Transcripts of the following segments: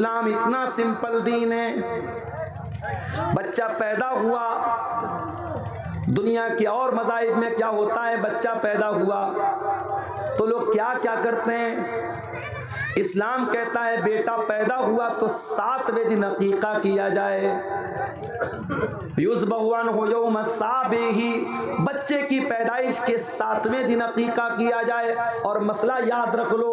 इस्लाम इतना सिंपल दीन है। बच्चा पैदा हुआ, दुनिया के और मज़ाहिब में क्या होता है, बच्चा पैदा हुआ तो लोग क्या क्या करते हैं। इस्लाम कहता है बेटा पैदा हुआ तो 7वें दिन अकीका किया जाए। युज़बहुअन हो यौम साबिही, बच्चे की पैदाइश के 7वें दिन अकीका किया जाए। और मसला याद रख लो,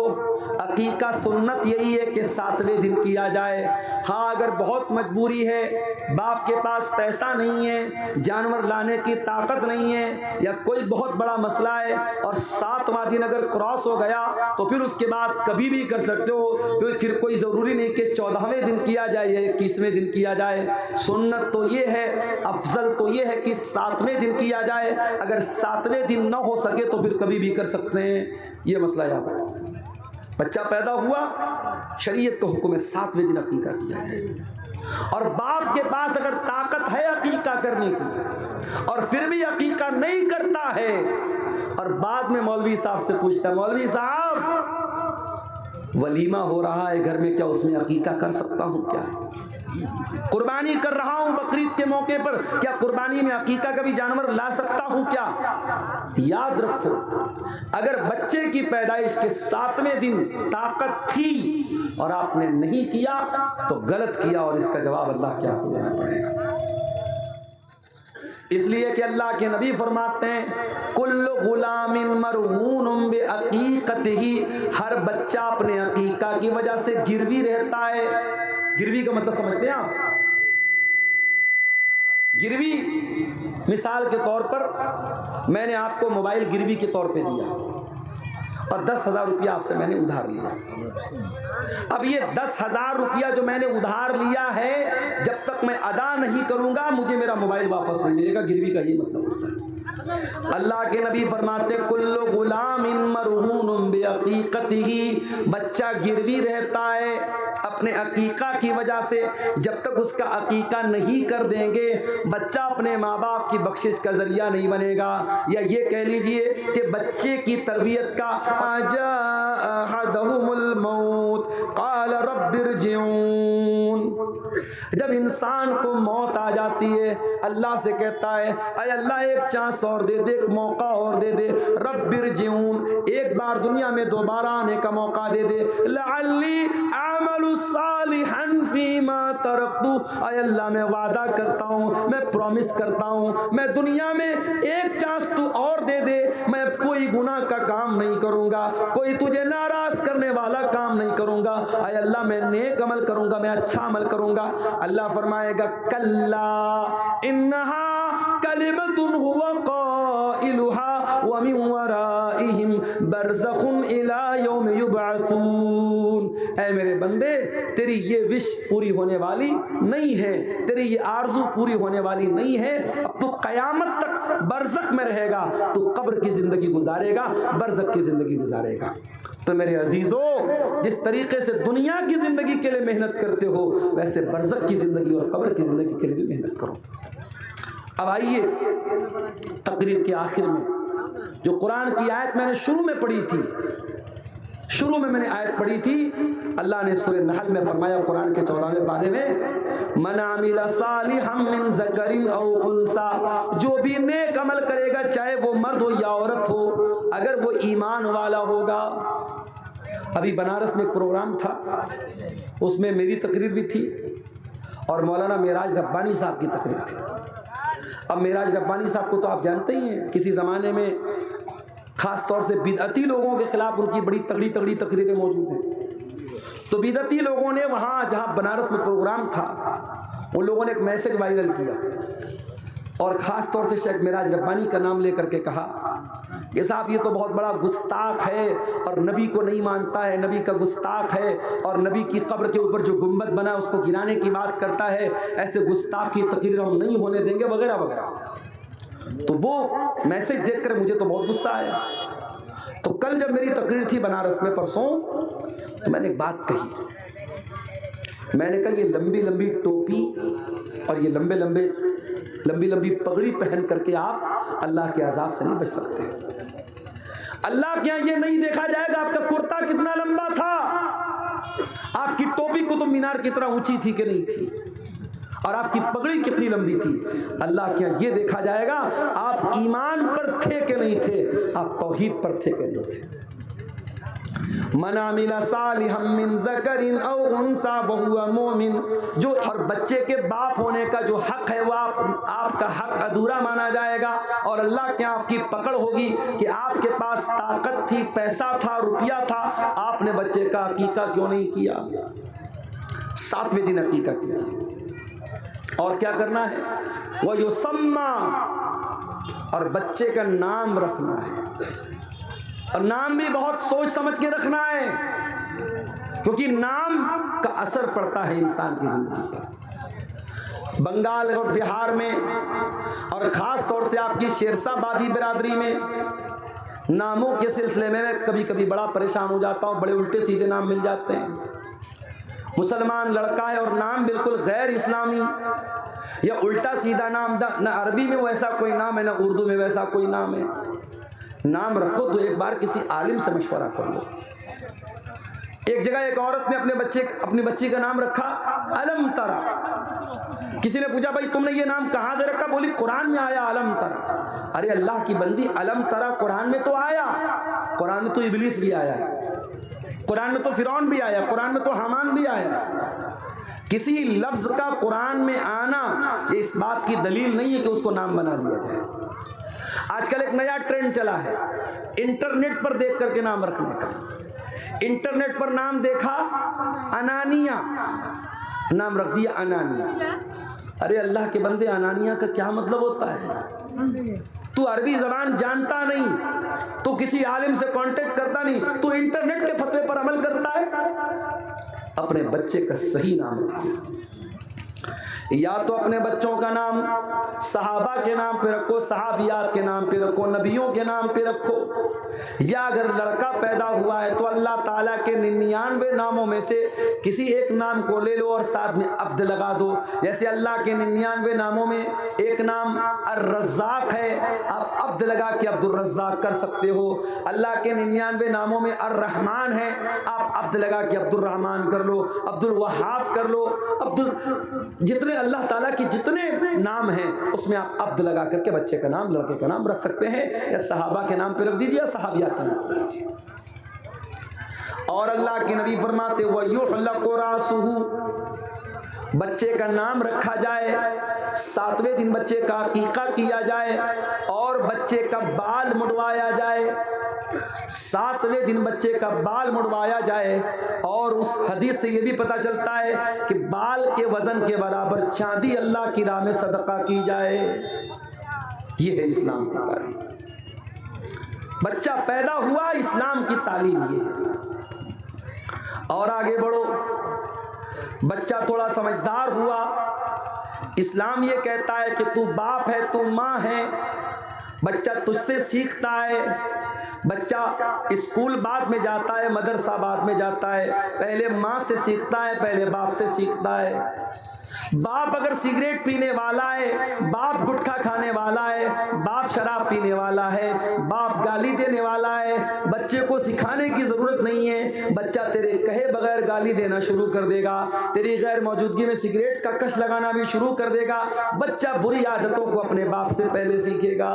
अकीका सुन्नत यही है कि 7वें दिन किया जाए। हाँ, अगर बहुत मजबूरी है, बाप के पास पैसा नहीं है, जानवर लाने की ताकत नहीं है, या कोई बहुत बड़ा मसला है और 7वां दिन अगर क्रॉस हो गया तो फिर उसके बाद कभी भी कर सकते हो। फिर कोई ज़रूरी नहीं कि 14वें दिन किया जाए या 21वें दिन किया जाए। सुन्नत तो ये है, अफजल तो ये है कि 7वें दिन किया जाए। अगर 7वें दिन न हो सके तो फिर कभी भी कर सकते हैं। ये मसला याद है। बच्चा पैदा हुआ, शरीयत का हुक्म है 7वें दिन अकीका किया जाए। और बाप के पास अगर ताकत है अकीका करने की और फिर भी अकीका नहीं करता है और बाद में मौलवी साहब से पूछता है, मौलवी साहब वलीमा हो रहा है घर में, क्या उसमें अकीका कर सकता हूँ? क्या कुर्बानी कर रहा हूं बकरीद के मौके पर, क्या कुर्बानी में अकीका का भी जानवर ला सकता हूं? क्या याद रखो, अगर बच्चे की पैदाइश के 7वें दिन ताकत थी और आपने नहीं किया तो गलत किया और इसका जवाब अल्लाह क्या को देना पड़ेगा। इसलिए कि अल्लाह के नबी फरमाते हैं कुल्लु गुलामिन मरहूनुम बिअकीकतिही, हर बच्चा अपने अकीका की वजह से गिरवी रहता है। गिरवी का मतलब समझते हैं आप? गिरवी मिसाल के तौर पर मैंने आपको मोबाइल गिरवी के तौर पे दिया और 10,000 रुपया आपसे मैंने उधार लिया। अब ये 10,000 रुपया जो मैंने उधार लिया है, जब तक मैं अदा नहीं करूंगा मुझे मेरा मोबाइल वापस नहीं मिलेगा। गिरवी का ये मतलब होता है। अल्लाह के नबी फरमाते कुल्लु गुलामिन मरहूनुम बिअकीकतिही, बच्चा गिरवी रहता है अपने अकीका की वजह से। जब तक उसका अकीका नहीं कर देंगे बच्चा अपने माँ बाप की बख्शिश का जरिया नहीं बनेगा। या ये कह लीजिए कि बच्चे की तरबियत का आजा अहदहुमुल मौत क़ाल रब्बिरजिऊन, जब इंसान को मौत आ जाती है अल्लाह से कहता है अय अल्लाह एक चांस और दे दे, एक मौका और दे दे। रब्बिरजिऊन, एक बार दुनिया में दोबारा आने का मौका दे दे। लअल्ली अमलु सालिहन फीमा तरक्तु, अय अल्लाह मैं वादा करता हूँ, मैं प्रॉमिस करता हूँ, मैं दुनिया में एक चांस तू और दे दे, मैं कोई गुनाह का काम नहीं करूँगा, कोई तुझे नाराज करने वाला काम नहीं करूँगा। अय अल्लाह मैं नेक अमल करूँगा, मैं अच्छा अमल करूँगा। अल्लाह फरमाएगा कल्ला इन्नहा कलिमतुन हुवा क़ाइलुहा व मिन वराइहिम बरज़खुन इला यौम युबअसून। ऐ मेरे बंदे, तेरी ये विश पूरी होने वाली नहीं है, तेरी ये आरजू पूरी होने वाली नहीं है। अब तू कयामत तक बरज़ख में रहेगा, तू कब्र की जिंदगी गुजारेगा, बरज़ख की जिंदगी गुजारेगा। तो मेरे अजीजों, जिस तरीके से दुनिया की जिंदगी के लिए मेहनत करते हो वैसे बरज़ख की जिंदगी और कब्र की जिंदगी के लिए भी मेहनत करो। अब आइए तकरीर के आखिर में जो कुरान की आयत मैंने शुरू में पढ़ी थी, शुरू में मैंने आयत पढ़ी थी, अल्लाह ने सूरह नहल में फरमाया कुरान के 14वें पारे में, मन अमिला सालिहम मिन ज़करिन औ उन्सा, जो भी नेक अमल करेगा चाहे वो मर्द हो या औरत हो, अगर वो ईमान वाला होगा। अभी बनारस में एक प्रोग्राम था, उसमें मेरी तकरीर भी थी और मौलाना मेराज रब्बानी साहब की तकरीर थी। अब मेराज रब्बानी साहब को तो आप जानते ही हैं, किसी ज़माने में ख़ास तौर से बिदअती लोगों के ख़िलाफ़ उनकी बड़ी तगड़ी तगड़ी तकरीरें मौजूद हैं। तो बिदअती लोगों ने वहाँ जहाँ बनारस में प्रोग्राम था, उन लोगों ने एक मैसेज वायरल किया और ख़ास तौर से शेख मेराज रब्बानी का नाम लेकर के कहा कि साहब ये तो बहुत बड़ा गुस्ताख है और नबी को नहीं मानता है, नबी का गुस्ताख है और नबी की कब्र के ऊपर जो गुंबद बना है उसको गिराने की बात करता है, ऐसे गुस्ताख की तकरीर हम नहीं होने देंगे वगैरह वगैरह। तो वो मैसेज देखकर मुझे तो बहुत गुस्सा आया। तो कल जब मेरी तकरीर थी बनारस में परसों, तो मैंने एक बात कही, मैंने कहा ये लंबी लंबी टोपी और ये लंबी लंबी पगड़ी पहन करके आप अल्लाह के अजाब से नहीं बच सकते। अल्लाह के यहाँ ये नहीं देखा जाएगा आपका कुर्ता कितना लंबा था, आपकी टोपी कुतुब मीनार की तरह ऊंची थी कि नहीं थी, और आपकी पगड़ी कितनी लंबी थी। अल्लाह के यहाँ ये देखा जाएगा आप ईमान पर थे कि नहीं थे, आप तौहीद पर थे कि नहीं थे। मन अमिला सालिहम मिन ज़करिन औ उन्सा वहुवा मोमिन, जो और बच्चे के बाप होने का जो हक है वो आपका हक अधूरा माना जाएगा, और अल्लाह के आपकी पकड़ होगी कि आपके पास ताकत थी, पैसा था, रुपया था, आपने बच्चे का अकीका क्यों नहीं किया। 7वें दिन अकीका किया। और क्या करना है, वो युसम्मा, और बच्चे का नाम रखना है, और नाम भी बहुत सोच समझ के रखना है, क्योंकि नाम का असर पड़ता है इंसान की जिंदगी पर। बंगाल और बिहार में और ख़ास तौर से आपकी शेरशाबादी बिरादरी में नामों के सिलसिले में मैं कभी कभी बड़ा परेशान हो जाता हूँ। बड़े उल्टे सीधे नाम मिल जाते हैं। मुसलमान लड़का है और नाम बिल्कुल गैर इस्लामी या उल्टा सीधा नाम, न अरबी में वैसा कोई नाम है, न उर्दू में वैसा कोई नाम है। नाम रखो तो एक बार किसी आलिम से मशवरा कर लो। एक जगह एक औरत ने अपनी बच्ची का नाम रखा अलम तरा। किसी ने पूछा भाई तुमने ये नाम कहाँ से रखा? बोली कुरान में आया अलम तरा। अरे अल्लाह की बंदी, अलम तरा कुरान में तो आया, कुरान में तो इब्लीस भी आया, कुरान में तो फिरौन भी आया, कुरान में तो हामान भी आया। किसी लफ्ज का कुरान में आना ये इस बात की दलील नहीं है कि उसको नाम बना लिया जाए। आजकल एक नया ट्रेंड चला है इंटरनेट पर देख करके नाम रखने का। इंटरनेट पर नाम देखा अनानिया, नाम रख दिया अनानिया। अरे अल्लाह के बंदे, अनानिया का क्या मतलब होता है? तू अरबी जबान जानता नहीं, तू किसी आलिम से कांटेक्ट करता नहीं, तू इंटरनेट के फतवे पर अमल करता है। अपने बच्चे का सही नाम रखो। या तो अपने बच्चों का नाम सहाबा के नाम पे रखो, सहाबियात के नाम पे रखो, नबियों के नाम पे रखो। या अगर लड़का पैदा हुआ है तो अल्लाह ताला के 99 नामों में से किसी एक नाम को ले लो और साथ में अब्द लगा दो। जैसे अल्लाह के 99 नामों में एक नाम अर्रज़्ज़ाक़ है, आप अब्द लगा के अब्दुल रज़्ज़ाक़ कर सकते हो। अल्लाह के 99 नामों में अर्रहमान है, आप अब्द लगा के अब्दुल रहमान कर लो, अब्दुल वहाब कर लो, जितने अल्लाह ताला के जितने नाम हैं उसमें आप अब्द लगा करके बच्चे का नाम, लड़के का नाम रख सकते हैं। या सहाबा के नाम पे रख दीजिए, सहाबियात का नाम रख दीजिए। और अल्लाह के नबी फरमाते व युहलक़ु रासुहु, बच्चे का नाम रखा जाए, 7वें दिन बच्चे का अकीका किया जाए और बच्चे का बाल मुड़वाया जाए। 7वें दिन बच्चे का बाल मुड़वाया जाए। और उस हदीस से ये भी पता चलता है कि बाल के वजन के बराबर चांदी अल्लाह की राह में सदका की जाए। ये है इस्लाम की तालीम। बच्चा पैदा हुआ, इस्लाम की तालीम ये है। और आगे बढ़ो, बच्चा थोड़ा समझदार हुआ, इस्लाम ये कहता है कि तू बाप है, तू माँ है। बच्चा तुझसे सीखता है। बच्चा स्कूल बाद में जाता है, मदरसा बाद में जाता है, पहले माँ से सीखता है, पहले बाप से सीखता है। बाप अगर सिगरेट पीने वाला है, बाप गुटखा खाने वाला है, बाप शराब पीने वाला है, बाप गाली देने वाला है, बच्चे को सिखाने की ज़रूरत नहीं है। बच्चा तेरे कहे बगैर गाली देना शुरू कर देगा, तेरी गैर मौजूदगी में सिगरेट का कश लगाना भी शुरू कर देगा। बच्चा बुरी आदतों को अपने बाप से पहले सीखेगा।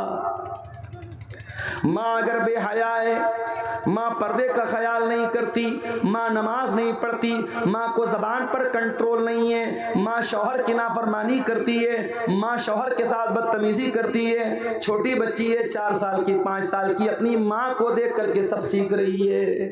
माँ अगर बेहया है, माँ पर्दे का ख्याल नहीं करती, माँ नमाज नहीं पढ़ती, माँ को ज़बान पर कंट्रोल नहीं है, माँ शौहर की नाफरमानी करती है, माँ शौहर के साथ बदतमीज़ी करती है, छोटी बच्ची है 4 साल की 5 साल की, अपनी माँ को देख करके सब सीख रही है।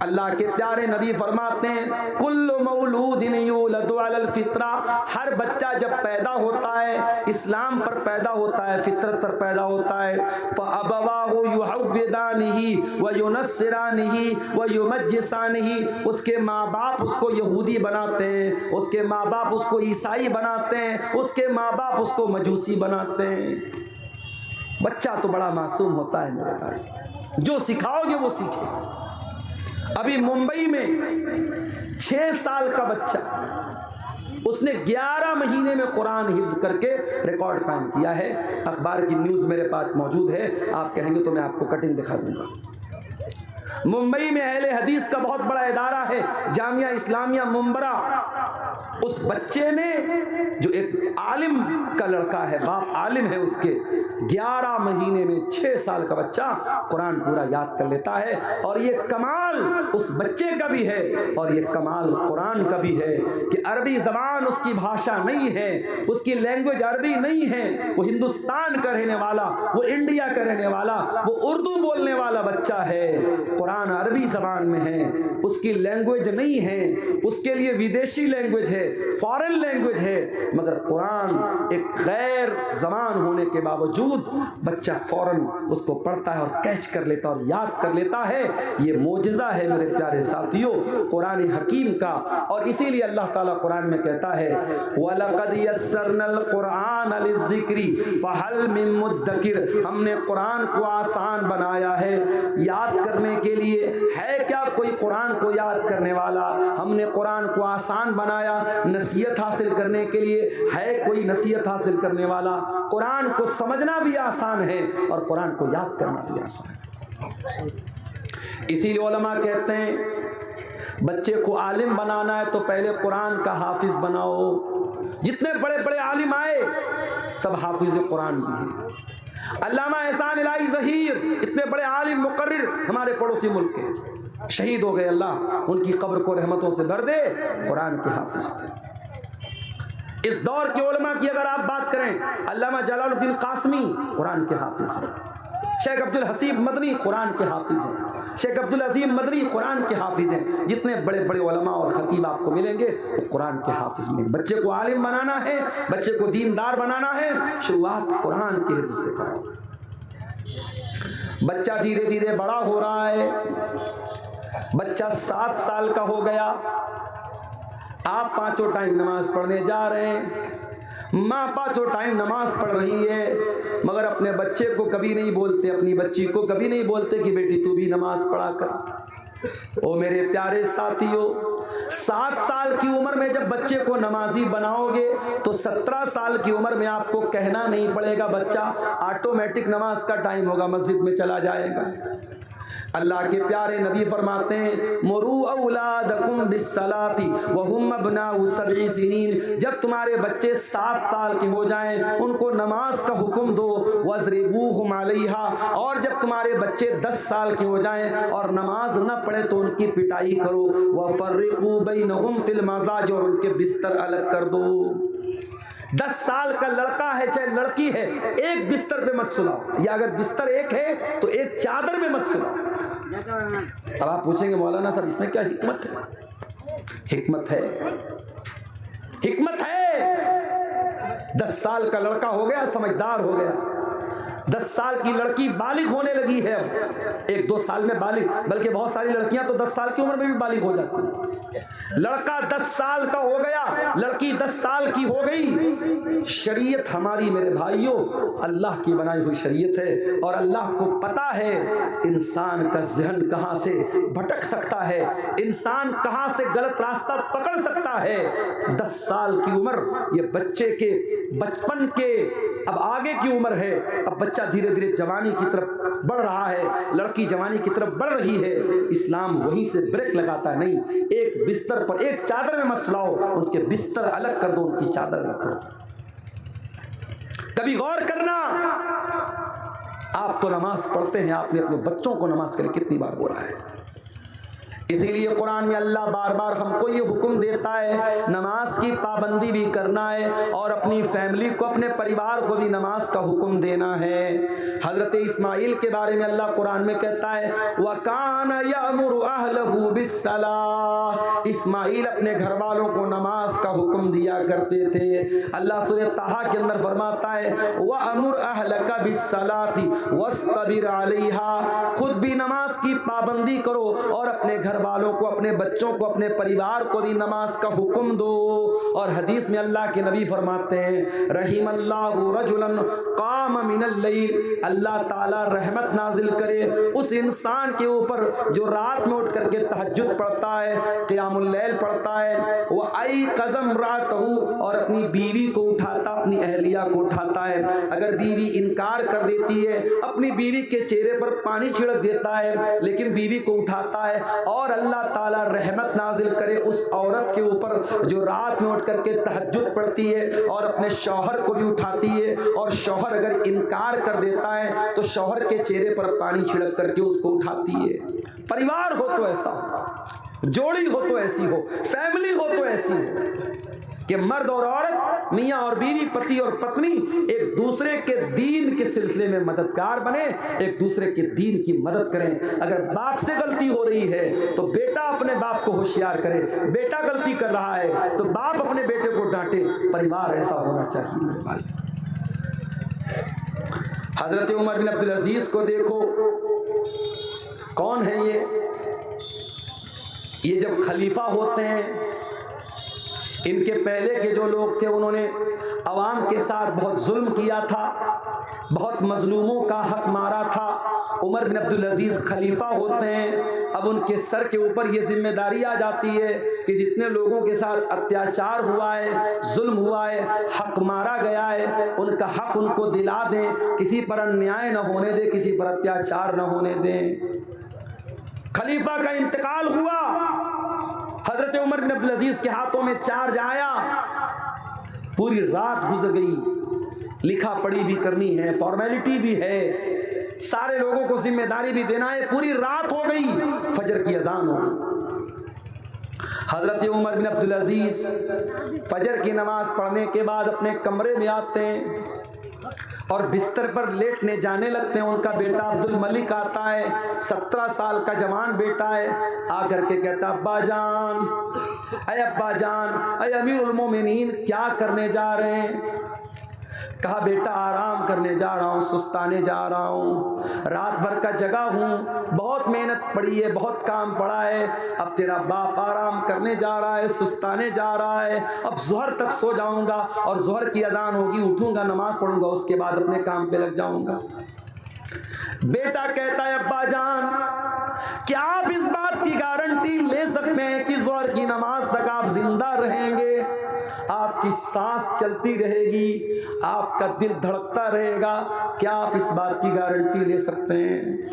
अल्लाह के प्यारे नबी फरमाते हैं कुल्लु मौलूदिन यूलदु अलल फित्रा, हर बच्चा जब पैदा होता है इस्लाम पर पैदा होता है, फितरत पर पैदा होता है। फ़अबवाहु युहव्विदानिही व युनस्सिरानिही व युमज्जिसानिही, उसके माँ बाप उसको यहूदी बनाते हैं, उसके माँ बाप उसको ईसाई बनाते हैं, उसके माँ बाप उसको मजूसी बनाते हैं। बच्चा तो बड़ा मासूम होता है मेरे भाई, जो सिखाओगे वो सीखे। अभी मुंबई में 6 साल का बच्चा, उसने 11 महीने में कुरान हिफ्ज करके रिकॉर्ड कायम किया है। अखबार की न्यूज़ मेरे पास मौजूद है, आप कहेंगे तो मैं आपको कटिंग दिखा दूंगा। मुंबई में अहले हदीस का बहुत बड़ा इदारा है, जामिया इस्लामिया मुंबरा। उस बच्चे ने, जो एक आलिम का लड़का है, बाप आलिम है उसके, 11 महीने में 6 साल का बच्चा कुरान पूरा याद कर लेता है। और ये कमाल उस बच्चे का भी है और ये कमाल कुरान का भी है कि अरबी ज़बान उसकी भाषा नहीं है, उसकी लैंग्वेज अरबी नहीं है। वो हिंदुस्तान का रहने वाला, वो इंडिया का रहने वाला, वो उर्दू बोलने वाला बच्चा है। कुरान अरबी ज़बान में है, उसकी लैंग्वेज नहीं है, उसके लिए विदेशी लैंग्वेज है, फॉरेन लैंग्वेज है, मगर कुरान एक गैर ज़बान होने के बावजूद बच्चा फौरन उसको पढ़ता है और कैच कर लेता है और याद कर लेता है। ये मोजिज़ा है मेरे प्यारे साथियों कुरान हकीम का। और इसीलिए अल्लाह ताला कुरान में कहता है, वलक़द यस्सरनल कुरान लिज़्ज़िक्रि फ़हल मिन मुद्दकिर, हमने कुरान को आसान बनाया है याद करने के लिए। है क्या कोई कुरान को याद करने वाला? हमने कुरान को आसान बनाया नसीहत हासिल करने के लिए। है कोई नसीहत हासिल करने वाला? कुरान को समझना भी आसान है और कुरान को याद करना भी आसान है। इसीलिए उलमा कहते हैं बच्चे को आलिम बनाना है तो पहले कुरान का हाफिज बनाओ। जितने बड़े बड़े आलिम आए सब हाफिज कुरान भी हैं। अल्लामा एहसान इलाही ज़हीर, इतने बड़े आलिम मुकर्रिर हमारे पड़ोसी मुल्क के, शहीद हो गए, अल्लाह उनकी कब्र को रहमतों से भर दे, कुरान के हाफिज थे। इस दौर के उलमा की अगर आप बात करें, अल्लामा जलालुद्दीन कासमी कुरान के हाफिज हैं, शेख अब्दुल हसीब मदनी कुरान के हाफिज हैं, शेख अब्दुल अजीम मदनी कुरान के हाफिज हैं। जितने बड़े बड़े उलमा और खतीब आपको मिलेंगे तो कुरान के हाफिज में। बच्चे को आलिम बनाना है, बच्चे को दीनदार बनाना है, शुरुआत कुरान के हिफ्ज़ से करो। बच्चा धीरे धीरे बड़ा हो रहा है, बच्चा 7 साल का हो गया, आप 5 टाइम नमाज पढ़ने जा रहे हैं, माँ 5 टाइम नमाज पढ़ रही है, मगर अपने बच्चे को कभी नहीं बोलते, अपनी बच्ची को कभी नहीं बोलते कि बेटी तू भी नमाज पढ़ा कर। ओ मेरे प्यारे साथियों, 7 साल की उम्र में जब बच्चे को नमाजी बनाओगे तो 17 साल की उम्र में आपको कहना नहीं पड़ेगा, बच्चा ऑटोमेटिक नमाज का टाइम होगा, मस्जिद में चला जाएगा। अल्लाह के प्यारे नबी फरमाते हैं, मुरू औलादकुम बिस्सलाती वहुम अब्नाउ सबई सिनीन, जब तुम्हारे बच्चे 7 साल के हो जाएं उनको नमाज का हुक्म दो, वज़रिबूहुम अलैहा, और जब तुम्हारे बच्चे 10 साल के हो जाएं और नमाज न पढ़े तो उनकी पिटाई करो, वफ़र्रिक़ू बैनहुम फिल मज़ाज, और उनके बिस्तर अलग कर दो। 10 साल का लड़का है चाहे लड़की है, एक बिस्तर पे मत सुलाओ, या अगर बिस्तर एक है तो एक चादर में मत सुलाओ। अब आप पूछेंगे मौलाना साहब इसमें क्या हिकमत है? हिकमत है, हिकमत है। 10 साल का लड़का हो गया, समझदार हो गया, 10 साल की लड़की बालिग होने लगी है, अब 1-2 साल में बालिग, बल्कि बहुत सारी लड़कियां तो 10 साल की उम्र में भी बालिग हो जाती हैं। लड़का 10 साल का हो गया, लड़की 10 साल की हो गई। शरीयत हमारी मेरे भाइयों अल्लाह की बनाई हुई शरीयत है, और अल्लाह को पता है इंसान का ज़हन कहाँ से भटक सकता है, इंसान कहाँ से गलत रास्ता पकड़ सकता है। 10 साल की उम्र ये बच्चे के बचपन के अब आगे की उम्र है। अब बच्चा धीरे धीरे जवानी की तरफ बढ़ रहा है, लड़की जवानी की तरफ बढ़ रही है। इस्लाम वहीं से ब्रेक लगाता नहीं, एक बिस्तर पर, एक चादर में मत सुलाओ, उनके बिस्तर अलग कर दो, उनकी चादर अलग कर दो। कभी गौर करना, आप तो नमाज पढ़ते हैं, आपने अपने बच्चों को नमाज के लिए कितनी बार बोला है? इसीलिए कुरान में अल्लाह बार बार हमको ये हुक्म देता है नमाज की पाबंदी भी करना है, और अपनी फैमिली को, अपने परिवार को भी नमाज का हुक्म देना है। हजरत इस्माइल के बारे में अल्लाह कुरान में कहता है, वकान यअमुरु अहलहु बिस्सलाह, इस्माइल अपने घर वालों को नमाज का हुक्म दिया करते थे। अल्लाह सूरह ताहा के अंदर फरमाता है, वअमुर अहलका बिस्सलाति वस्तबिर अलैहा, खुद भी नमाज की पाबंदी करो और अपने घर वालों को, अपने बच्चों को, अपने परिवार को भी नमाज का हुक्म दो। और हदीस में अल्लाह के नबी फरमाते हैं, रहीमल्लाहु रजुलन काम मिनल लैल, अल्लाह ताला रहमत नाजिल करे उस इंसान के ऊपर जो रात में उठ करके तहज्जुद पढ़ता है, क़ियामुल लैल पढ़ता है, वो आई कज़म रातहू, और अपनी बीवी को उठाता, अपनी अहलिया को उठाता है। अगर बीवी इनकार कर देती है, अपनी बीवी के चेहरे पर पानी छिड़क देता है, लेकिन बीवी को उठाता है, और अल्लाह ताला रहमत नाजिल करे उस औरत के ऊपर जो रात में उठ करके तहज्जुद पढ़ती है और अपने शौहर को भी उठाती है, और शौहर अगर इनकार कर देता है तो शौहर के चेहरे पर पानी छिड़क करके उसको उठाती है। परिवार हो तो ऐसा हो, जोड़ी हो तो ऐसी हो, फैमिली हो तो ऐसी हो कि मर्द और औरत, मियाँ और बीवी, पति और पत्नी एक दूसरे के दीन के सिलसिले में मददगार बने, एक दूसरे के दीन की मदद करें। अगर बाप से गलती हो रही है तो बेटा अपने बाप को होशियार करे, बेटा गलती कर रहा है तो बाप अपने बेटे को डांटे। परिवार ऐसा होना चाहिए मेरे भाई। हजरत उमर बिन अब्दुल अजीज को देखो, कौन है ये जब खलीफा होते हैं, इनके पहले के जो लोग थे उन्होंने अवाम के साथ बहुत जुल्म किया था, बहुत मजलूमों का हक मारा था। उमर बिन अब्दुल अजीज खलीफा होते हैं, अब उनके सर के ऊपर ये जिम्मेदारी आ जाती है कि जितने लोगों के साथ अत्याचार हुआ है, जुल्म हुआ है, हक मारा गया है, उनका हक उनको दिला दें, किसी पर अन्याय न होने दें, किसी पर अत्याचार न होने दें। खलीफा का इंतकाल हुआ, हजरत उमर बिन अब्दुल अजीज के हाथों में चार्ज आया, पूरी रात गुजर गई, लिखा पढ़ी भी करनी है, फॉर्मेलिटी भी है, सारे लोगों को जिम्मेदारी भी देना है, पूरी रात हो गई, फजर की अजान हो गई। हजरत उमर बिन अब्दुल अजीज फजर की नमाज पढ़ने के बाद अपने कमरे में आते हैं और बिस्तर पर लेटने जाने लगते हैं। उनका बेटा अब्दुल मलिक आता है, 17 साल का जवान बेटा है, आकर के कहता, अब्बा जान, अब्बा जान, अमीरुल मोमिनीन, क्या करने जा रहे हैं? कहा, बेटा आराम करने जा रहा हूँ, सुस्ताने जा रहा हूँ, रात भर का जगा हूँ, बहुत मेहनत पड़ी है, बहुत काम पड़ा है, अब तेरा बाप आराम करने जा रहा है, सुस्ताने जा रहा है, अब ज़ोहर तक सो जाऊँगा और ज़ोहर की अजान होगी, उठूँगा, नमाज पढ़ूँगा, उसके बाद अपने काम पे लग जाऊँगा। बेटा कहता है, अब्बा जान, क्या आप इस बात की गारंटी ले सकते हैं कि ज़ोहर की नमाज तक आप जिंदा रहेंगे, आपकी सांस चलती रहेगी, आपका दिल धड़कता रहेगा? क्या आप इस बात की गारंटी ले सकते हैं?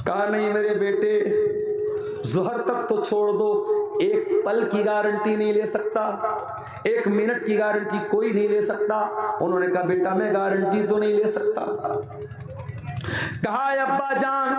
कहा, नहीं मेरे बेटे, ज़ोहर तक तो छोड़ दो, एक पल की गारंटी नहीं ले सकता, एक मिनट की गारंटी कोई नहीं ले सकता। उन्होंने कहा, बेटा मैं गारंटी तो नहीं ले सकता। कहा, अब्बा जान,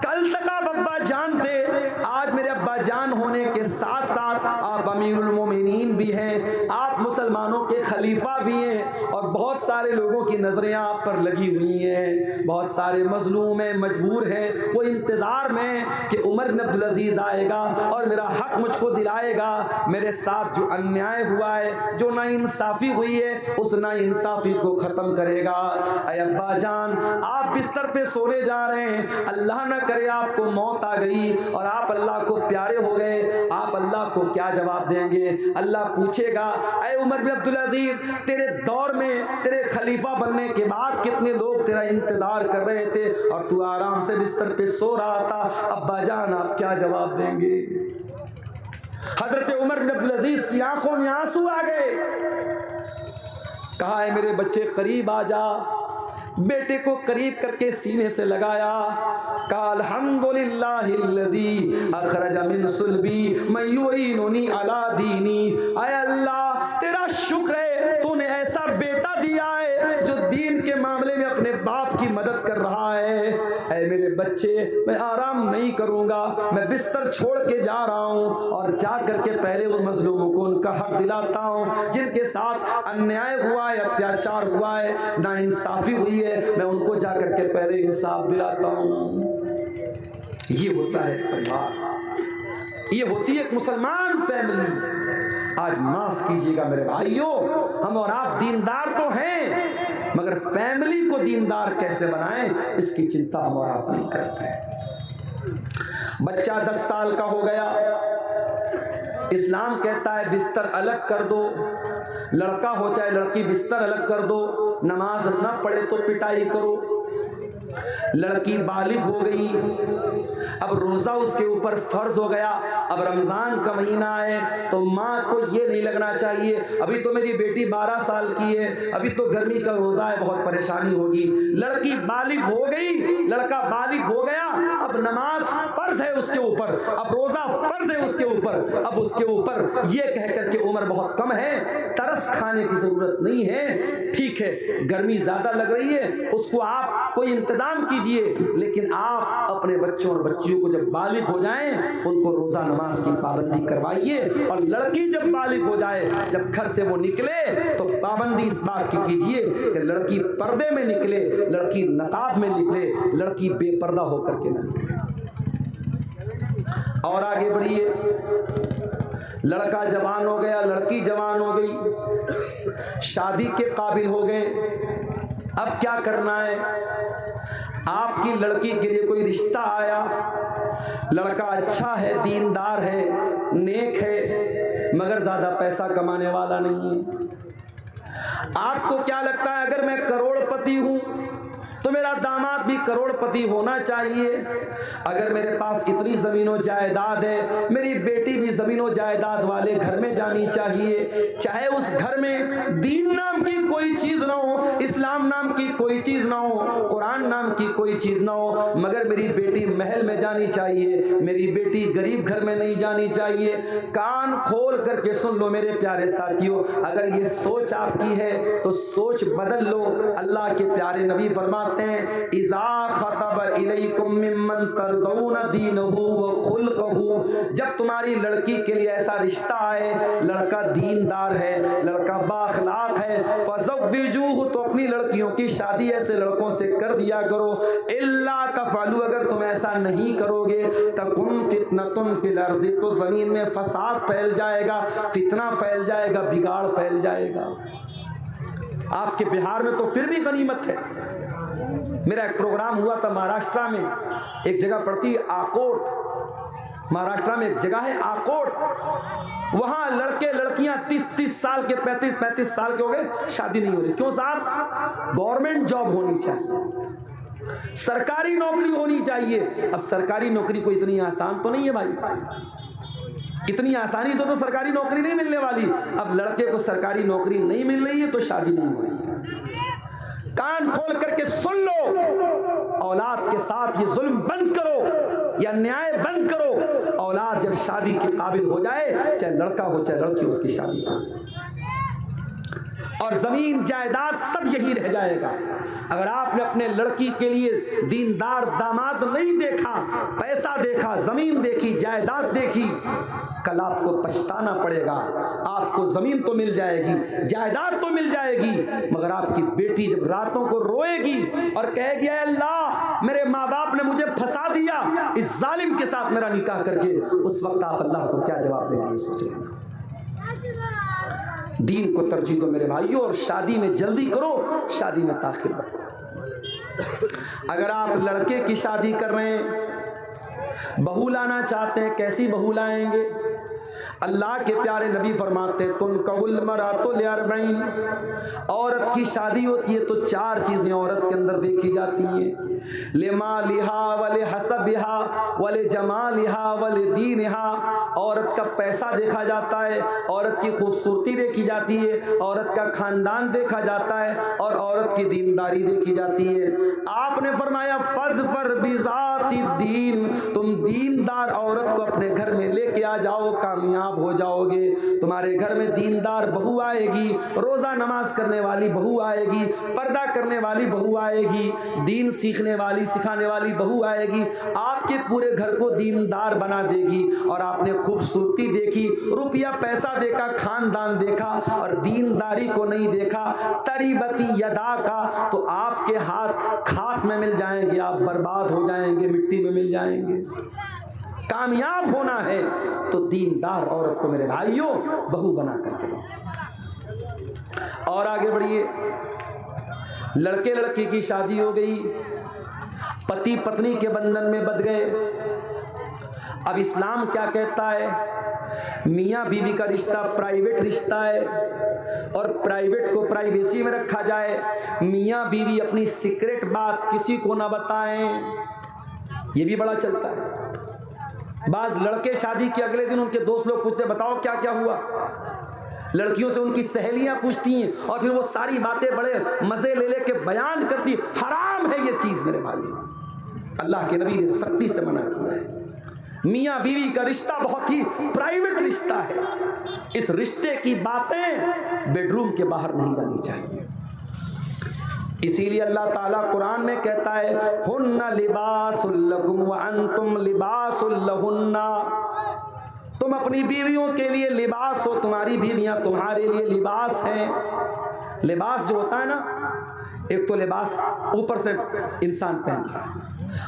कल तक आप अब्बा जान थे, आज मेरे अब्बा जान होने के साथ साथ आप अमीरुल मोमिनीन भी हैं, आप मुसलमानों के खलीफा भी हैं, और बहुत सारे लोगों की नजरें आप पर लगी हुई हैं, बहुत सारे मजलूम हैं, मजबूर हैं, वो इंतजार में कि उमर बिन अब्दुल अजीज आएगा और मेरा हक मुझको दिलाएगा, मेरे साथ जो अन्याय हुआ है, जो नाइंसाफी हुई है, उस नाइंसाफी को खत्म करेगा। अब्बा जान, आप बिस्तर पे सोने जा रहे हैं, अल्लाह न करे आपको मौत आ गई और आप अल्लाह को प्यारे हो गए, आप अल्लाह को क्या जवाब देंगे? अल्लाह पूछेगा, ऐ उमर बिन अब्दुल अजीज, तेरे दौर में तेरे खलीफा बनने के बाद कितने लोग तेरा इंतजार कर रहे थे और तू आराम से बिस्तर पे सो रहा था, अब्बा जान आप क्या जवाब देंगे? हजरत उमर बिन अब्दुल अजीज की आंखों में आंसू आ गए। कहा, है मेरे बच्चे करीब आ जा। बेटे को करीब करके सीने से लगाया, कहा, अल्हम्दुलिल्लाहिल्लज़ी अखरजा मिन सुल्बी मन युईनुनी अला दीनी। आय अल्लाह, तेरा शुक्र है, तूने ऐसा बेटा दिया है जो दीन के मामले में अपने बाप की मदद कर रहा है। ऐ मेरे बच्चे, मैं आराम नहीं करूंगा, मैं बिस्तर छोड़ के जा रहा हूं और जा करके पहले उन मजलूमों को उनका हक दिलाता हूं, जिनके साथ अन्याय हुआ है, अत्याचार हुआ है, नाइंसाफी हुई है, मैं उनको जा करके पहले इंसाफ दिलाता हूं। ये होता है परिवार, ये होती है एक मुसलमान फैमिली। आज माफ कीजिएगा मेरे भाइयों, हम और आप दीनदार तो हैं, मगर फैमिली को दीनदार कैसे बनाएं, इसकी चिंता हम और आप नहीं करते हैं। बच्चा 10 साल का हो गया, इस्लाम कहता है बिस्तर अलग कर दो, लड़का हो चाहे लड़की बिस्तर अलग कर दो, नमाज न पढ़े तो पिटाई करो। लड़की बालिग हो गई, अब रोजा उसके ऊपर फर्ज हो गया, अब रमजान का महीना है तो माँ को ये नहीं लगना चाहिए अभी तो मेरी बेटी 12 साल की है, अभी तो गर्मी का रोजा है, बहुत परेशानी होगी। लड़की बालिग हो गई, लड़का बालिग हो गया, अब नमाज फर्ज है उसके ऊपर, अब रोजा फर्ज है उसके ऊपर, अब उसके ऊपर ये कह करके उम्र बहुत कम है, तरस खाने की जरूरत नहीं है। ठीक है, गर्मी ज्यादा लग रही है, उसको आप कोई इंतजाम कीजिए, लेकिन आप अपने बच्चों और बच्चियों को जब बालिग हो जाएं उनको रोजा नमाज की पाबंदी करवाइए। और लड़की जब बालिग हो जाए, जब घर से वो निकले तो पाबंदी इस बात की कीजिए कि लड़की पर्दे में निकले, लड़की नकाब में निकले, लड़की बेपर्दा होकर के न निकले। और आगे बढ़िए, लड़का जवान हो गया, लड़की जवान हो गई, शादी के काबिल हो गए, अब क्या करना है? आपकी लड़की के लिए कोई रिश्ता आया, लड़का अच्छा है, दीनदार है, नेक है, मगर ज्यादा पैसा कमाने वाला नहीं है। आपको क्या लगता है अगर मैं करोड़पति हूं तो मेरा दामाद भी करोड़पति होना चाहिए? अगर मेरे पास इतनी जमीनो जायदाद है, मेरी बेटी भी जमीनो जायदाद वाले घर में जानी चाहिए, चाहे उस घर में दीन नाम की कोई चीज ना हो, इस्लाम नाम की कोई चीज ना हो, कुरान नाम की कोई चीज ना हो, मगर मेरी बेटी महल में जानी चाहिए, मेरी बेटी गरीब घर में नहीं जानी चाहिए। कान खोल करके सुन लो मेरे प्यारे साथियों, अगर ये सोच आपकी है तो सोच बदल लो। अल्लाह के प्यारे नबी फरमाते हैं, इज़ा खतब इलैकुम मिम्मन तरदौन दीनहु व खुल्क़हु, जब तुम्हारी लड़की के लिए ऐसा रिश्ता आए, लड़का दीनदार है, लड़का बाखलाक है, फज़व्विजूहु, तो अपनी लड़कियों की शादी ऐसे लड़कों से कर दिया करो। इल्ला तफ़अलू, अगर तुम ऐसा नहीं करोगे, तकुन फितनतुन फिल अर्ज़ि, तो जमीन में फसाद फैल जाएगा, फितना फैल जाएगा, बिगाड़ फैल जाएगा। आपके बिहार में तो फिर भी गनीमत है। मेरा एक प्रोग्राम हुआ था महाराष्ट्र में, एक जगह पड़ती है आकोट, महाराष्ट्र में एक जगह है आकोट, वहां लड़के लड़कियां 30-30 साल के, 35-35 साल के हो गए, शादी नहीं हो रही। क्यों साहब? गवर्नमेंट जॉब होनी चाहिए, सरकारी नौकरी होनी चाहिए। अब सरकारी नौकरी कोई इतनी आसान तो नहीं है भाई, इतनी आसानी से तो सरकारी नौकरी नहीं मिलने वाली। अब लड़के को सरकारी नौकरी नहीं मिल रही है तो शादी नहीं हो रही है। कान खोल करके सुन लो, औलाद के साथ ये जुल्म बंद करो या न्याय बंद करो। औलाद जब शादी के काबिल हो जाए, चाहे लड़का हो चाहे लड़की, उसकी शादी हो, और जमीन जायदाद सब यही रह जाएगा। अगर आपने अपने लड़की के लिए दीनदार दामाद नहीं देखा, पैसा देखा, जमीन देखी, जायदाद देखी, कल आपको पछताना पड़ेगा। आपको जमीन तो मिल जाएगी, जायदाद तो मिल जाएगी, मगर आपकी बेटी जब रातों को रोएगी और कहेगी अल्लाह मेरे माँ बाप ने मुझे फंसा दिया इस जालिम के साथ मेरा निकाह करके, उस वक्त आप अल्लाह को क्या जवाब देंगे? ये सोच लेना। दीन को तरजीह दो मेरे भाइयों, और शादी में जल्दी करो, शादी में ताखिर मत करो। अगर आप लड़के की शादी कर रहे हैं, बहू लाना चाहते हैं, कैसी बहू लाएंगे? अल्लाह के प्यारे नबी फरमाते तुनकहुल मरातु लिअरबईन, औरत की शादी होती है तो 4 चीजें औरत के अंदर देखी जाती हैं, लिमालिहा वले हसबिहा वले जमालिहा वले दीनिहा। औरत का पैसा देखा जाता है, औरत की खूबसूरती देखी जाती है, औरत का खानदान देखा जाता है, और औरत की दीनदारी देखी जाती है। आपने फरमाया फज़फर बिज़ाति दीन, तुम दीनदार औरत को अपने घर में लेके आ जाओ, कामयाब हो जाओगे। तुम्हारे घर में दीनदार बहू आएगी, रोजा नमाज करने वाली बहू आएगी, पर्दा करने वाली बहू आएगी, दीन सीखने वाली सिखाने वाली बहू आएगी, आपके पूरे घर को दीनदार बना देगी। और आपने खूबसूरती देखी, रुपया पैसा देखा, खानदान देखा, और दीनदारी को नहीं देखा, तरीबती यदा का, तो आपके हाथ खाक में मिल जाएंगे, आप बर्बाद हो जाएंगे, मिट्टी में मिल जाएंगे। कामयाब होना है तो दीनदार औरत को मेरे भाइयों बहू बना करके लो। और आगे बढ़िए, लड़के लड़की की शादी हो गई, पति पत्नी के बंधन में बंध गए, अब इस्लाम क्या कहता है? मियाँ बीवी का रिश्ता प्राइवेट रिश्ता है और प्राइवेट को प्राइवेसी में रखा जाए। मियाँ बीवी अपनी सीक्रेट बात किसी को ना बताएं, ये भी बड़ा चलता है। बाज लड़के शादी के अगले दिन उनके दोस्त लोग पूछते बताओ क्या क्या हुआ। लड़कियों से उनकी सहेलियां पूछती हैं और फिर वो सारी बातें बड़े मजे ले लेके बयान करती। हराम है ये चीज मेरे भाई, अल्लाह के नबी ने सख्ती से मना किया है। मियाँ बीवी का रिश्ता बहुत ही प्राइवेट रिश्ता है। इस रिश्ते की बातें बेडरूम के बाहर नहीं जानी चाहिए। इसीलिए अल्लाह ताला कुरान में कहता है हुन्ना लिबासुल लकुम व अंतुम लिबासुल लहुन्ना। तुम अपनी बीवियों के लिए लिबास हो, तुम्हारी बीवियां तुम्हारे लिए लिबास हैं। लिबास जो होता है ना, एक तो लिबास ऊपर से इंसान पहनता है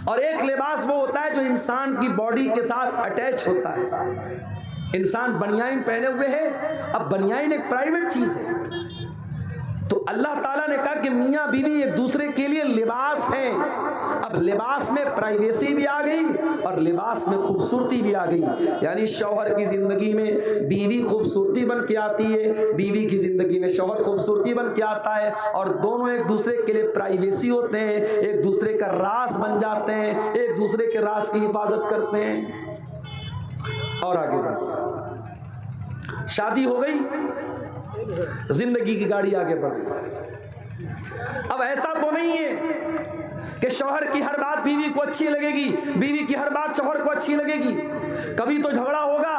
और एक लिबास वो होता है जो इंसान की बॉडी के साथ अटैच होता है। इंसान बनियाइन पहने हुए है, अब बनियाइन एक प्राइवेट चीज है। तो अल्लाह ताला ने कहा कि मियाँ बीवी एक दूसरे के लिए लिबास हैं। अब लिबास में प्राइवेसी भी आ गई और लिबास में खूबसूरती भी आ गई। यानी शौहर की जिंदगी में बीवी खूबसूरती बन के आती है, बीवी की जिंदगी में शौहर खूबसूरती बन के आता है और दोनों एक दूसरे के लिए प्राइवेसी होते हैं, एक दूसरे का राज बन जाते हैं, एक दूसरे के राज की हिफाजत करते हैं। और आगे बढ़, शादी हो गई, जिंदगी की गाड़ी आगे बढ़ गई। अब ऐसा तो नहीं है कि शौहर की हर बात बीवी को अच्छी लगेगी, बीवी की हर बात शौहर को अच्छी लगेगी। कभी तो झगड़ा होगा,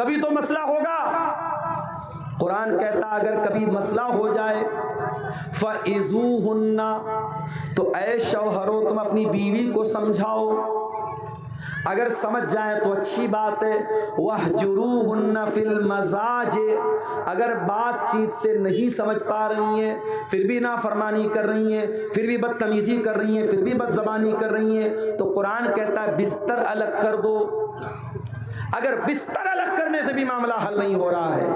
कभी तो मसला होगा। कुरान कहता अगर कभी मसला हो जाए फ़इज़ूहुन्ना, तो ऐ शौहरों तुम अपनी बीवी को समझाओ। अगर समझ जाए तो अच्छी बात है। वहजुरूहुन्ना फिल मज़ाजे, अगर बातचीत से नहीं समझ पा रही हैं, फिर भी नाफरमानी कर रही हैं, फिर भी बदतमीजी कर रही हैं, फिर भी बदज़बानी कर रही हैं, तो कुरान कहता है बिस्तर अलग कर दो। अगर बिस्तर अलग करने से भी मामला हल नहीं हो रहा है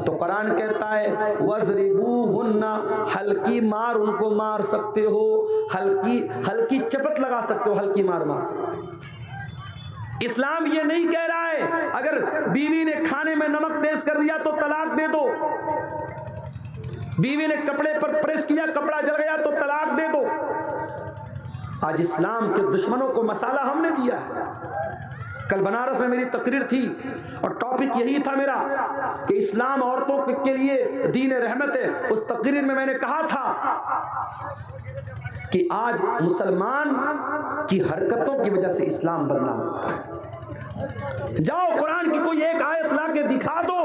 तो कुरान कहता है वज़रिबूहुन्ना, हल्की मार उनको मार सकते हो, हल्की चपत लगा सकते हो, हल्की मार मार सकते हो। इस्लाम ये नहीं कह रहा है अगर बीवी ने खाने में नमक तेज कर दिया तो तलाक दे दो, बीवी ने कपड़े पर प्रेस किया कपड़ा जल गया तो तलाक दे दो। आज इस्लाम के दुश्मनों को मसाला हमने दिया है। कल बनारस में मेरी तकरीर थी और टॉपिक यही था मेरा कि इस्लाम औरतों के लिए दीन रहमत है। उस तकरीर में मैंने कहा था कि आज मुसलमान की हरकतों की वजह से इस्लाम बदनाम होता है। जाओ कुरान की कोई एक आयत ला के दिखा दो,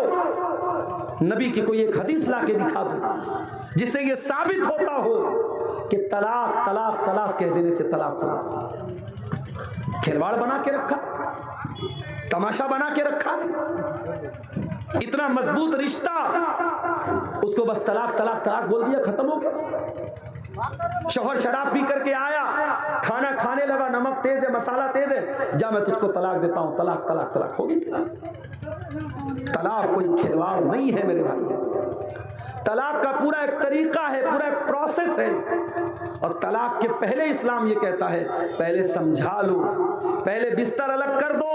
नबी की कोई एक हदीस ला के दिखा दो जिससे ये साबित होता हो कि तलाक तलाक तलाक कह देने से तलाक होता। खिलवाड़ बना के रखा, तमाशा बना के रखा, इतना मजबूत रिश्ता, उसको बस तलाक तलाक तलाक बोल दिया, खत्म हो गया। शौहर शराब पी करके आया, खाना खाने लगा, नमक तेज है, मसाला तेज है, जा मैं तुझको तलाक देता हूं, तलाक तलाक तलाक हो गई। तलाक कोई खिलवाड़ नहीं है मेरे भाई। तलाक का पूरा एक तरीका है, पूरा एक प्रोसेस है। और तलाक के पहले इस्लाम ये कहता है पहले समझा लो, पहले बिस्तर अलग कर दो,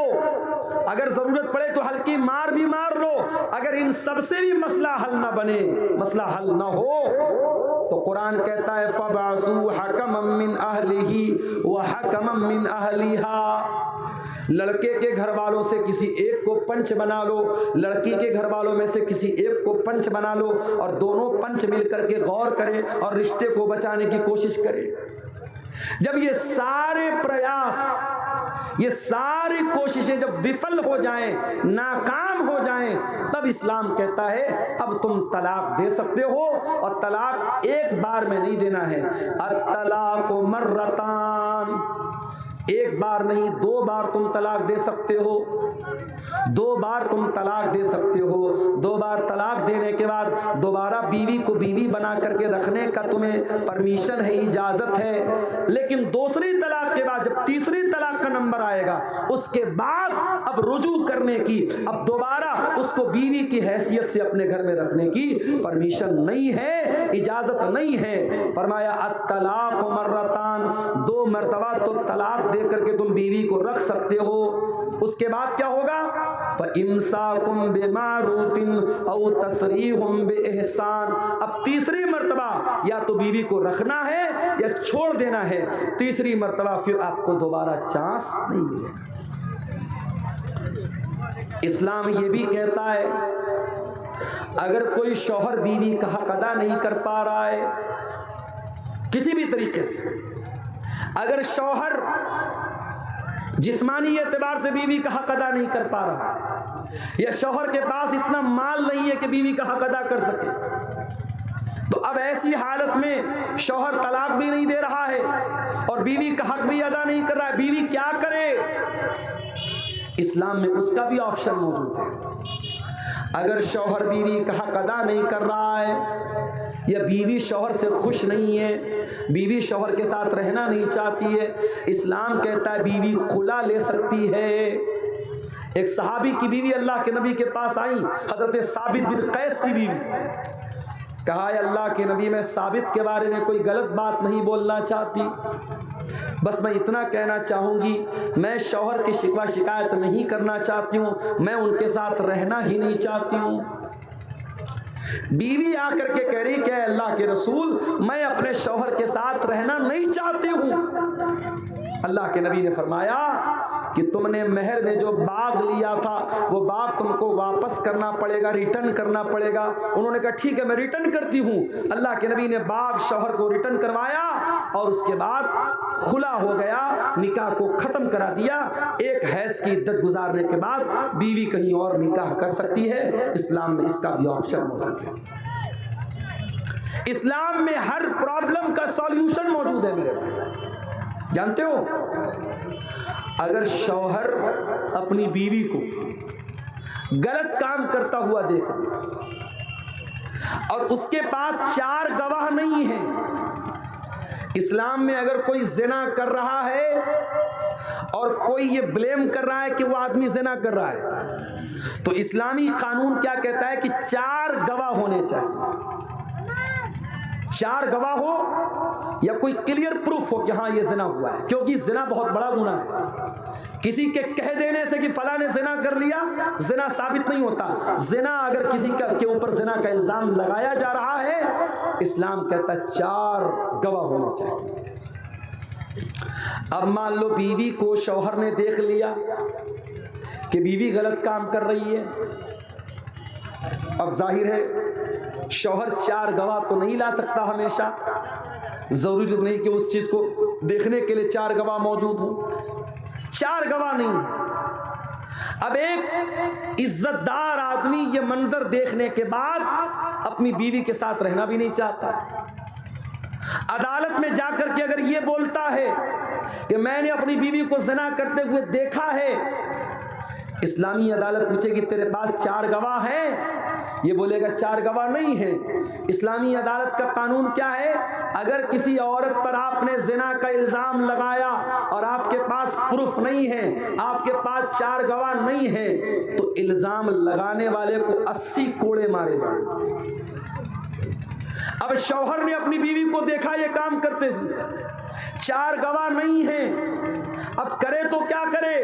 अगर जरूरत पड़े तो हल्की मार भी मार लो। अगर इन सबसे भी मसला हल ना बने, मसला हल ना हो, तो कुरान कहता है फबासू हकमम मिन अहलिही व हकमम मिन अहलिहा, लड़के के घर वालों से किसी एक को पंच बना लो, लड़की के घर वालों में से किसी एक को पंच बना लो और दोनों पंच मिलकर के गौर करें और रिश्ते को बचाने की कोशिश करें। जब ये सारे प्रयास, ये सारी कोशिशें जब विफल हो जाएं, नाकाम हो जाएं, तब इस्लाम कहता है अब तुम तलाक दे सकते हो। और तलाक एक बार में नहीं देना है, अत-तलाक़ु मर्रतान, एक बार नहीं 2 बार तुम तलाक दे सकते हो, 2 बार तुम तलाक दे सकते हो। 2 बार तलाक देने के बाद दोबारा बीवी को बीवी बना करके रखने का तुम्हें परमिशन है, इजाजत है। लेकिन दूसरी तलाक के बाद जब तीसरी तलाक का नंबर आएगा उसके बाद अब रुजू करने की, अब दोबारा उसको बीवी की हैसियत से अपने घर में रखने की परमिशन नहीं है, इजाजत नहीं है। फरमाया अत-तलाक़ु मर्रतान, 2 मरतबा तो तलाक दे करके तुम बीवी को रख सकते हो। उसके बाद क्या होगा? फ़इम्साकुम बिमारूफिन औ तसरीहुम बिइहसान। अब तीसरी मर्तबा या तो बीवी को रखना है या छोड़ देना है, तीसरी मर्तबा फिर आपको दोबारा चांस नहीं मिलेगा। इस्लाम ये भी कहता है अगर कोई शौहर बीवी का हक अदा नहीं कर पा रहा है किसी भी तरीके से, अगर शौहर जिस्मानी एतबार से बीवी का हक अदा नहीं कर पा रहा या शौहर के पास इतना माल नहीं है कि बीवी का हक अदा कर सके, तो अब ऐसी हालत में शौहर तलाक भी नहीं दे रहा है और बीवी का हक भी अदा नहीं कर रहा है, बीवी क्या करे? इस्लाम में उसका भी ऑप्शन मौजूद है। अगर शौहर बीवी का हक अदा नहीं कर रहा है या बीवी शौहर से खुश नहीं है, बीवी शौहर के साथ रहना नहीं चाहती है, इस्लाम कहता है बीवी खुला ले सकती है। एक सहाबी की बीवी अल्लाह के नबी के पास आई, हजरत साबित बिन कैस की बीवी। कहा अल्लाह के नबी, मैं साबित के बारे में कोई गलत बात नहीं बोलना चाहती, बस मैं इतना कहना चाहूँगी मैं शौहर की शिकवा शिकायत नहीं करना चाहती हूँ, मैं उनके साथ रहना ही नहीं चाहती हूँ। बीवी आकर के कह रही कि अल्लाह के रसूल मैं अपने शौहर के साथ रहना नहीं चाहती हूँ। अल्लाह के नबी ने फरमाया कि तुमने महर में जो बाग लिया था वो बाग तुमको वापस करना पड़ेगा, रिटर्न करना पड़ेगा। उन्होंने कहा ठीक है मैं रिटर्न करती हूँ। अल्लाह के नबी ने बाग शौहर को रिटर्न करवाया और उसके बाद खुला हो गया, निकाह को ख़त्म करा दिया। एक हैज की इद्दत गुजारने के बाद बीवी कहीं और निकाह कर सकती है। इस्लाम में इसका भी ऑप्शन मौजूद है। इस्लाम में हर प्रॉब्लम का सॉल्यूशन मौजूद है मेरे भाई। जानते हो अगर शौहर अपनी बीवी को गलत काम करता हुआ देखे और उसके पास 4 गवाह नहीं है, इस्लाम में अगर कोई जिना कर रहा है और कोई ये ब्लेम कर रहा है कि वो आदमी जिना कर रहा है, तो इस्लामी कानून क्या कहता है कि 4 गवाह होने चाहिए। 4 गवाह हो या कोई क्लियर प्रूफ हो कि हाँ ये जिना हुआ है, क्योंकि जिना बहुत बड़ा गुनाह है। किसी के कह देने से कि फला ने जिना कर लिया जिना साबित नहीं होता। जिना अगर किसी के ऊपर जिना का इल्जाम लगाया जा रहा है, इस्लाम कहता है 4 गवाह होने चाहिए। अब मान लो बीवी को शौहर ने देख लिया कि बीवी गलत काम कर रही है, अब जाहिर है शौहर 4 गवाह तो नहीं ला सकता हमेशा, जरूरी नहीं कि उस चीज को देखने के लिए 4 गवाह मौजूद हो। 4 गवाह नहीं। अब एक इज्जतदार आदमी ये मंजर देखने के बाद अपनी बीवी के साथ रहना भी नहीं चाहता। अदालत में जाकर के अगर ये बोलता है कि मैंने अपनी बीवी को ज़िना करते हुए देखा है, इस्लामी अदालत पूछेगी तेरे पास 4 गवाह हैं? ये बोलेगा 4 गवाह नहीं है। इस्लामी अदालत का कानून क्या है? अगर किसी औरत पर आपने ज़िना का इल्ज़ाम लगाया और आपके पास प्रूफ नहीं है, आपके पास 4 गवाह नहीं है, तो इल्ज़ाम लगाने वाले को 80 कोड़े मारे जाए। अब शौहर ने अपनी बीवी को देखा ये काम करते हुए, 4 गवाह नहीं है, अब करे तो क्या करे?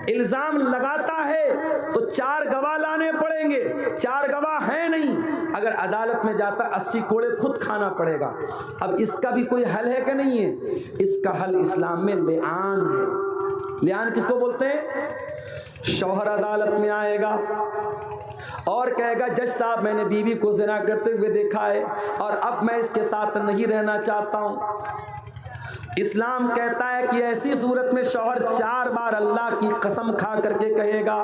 इल्जाम लगाता है तो 4 गवाह लाने पड़ेंगे, 4 गवाह है नहीं, अगर अदालत में जाता 80 कोड़े खुद खाना पड़ेगा। अब इसका भी कोई हल है कि नहीं है? इसका हल इस्लाम में लिआन है। लिआन किसको बोलते हैं? शौहर अदालत में आएगा और कहेगा जज साहब मैंने बीवी को ज़िना करते हुए देखा है और अब मैं इसके साथ नहीं रहना चाहता हूँ। इस्लाम कहता है कि ऐसी सूरत में शौहर 4 बार अल्लाह की कसम खा करके कहेगा,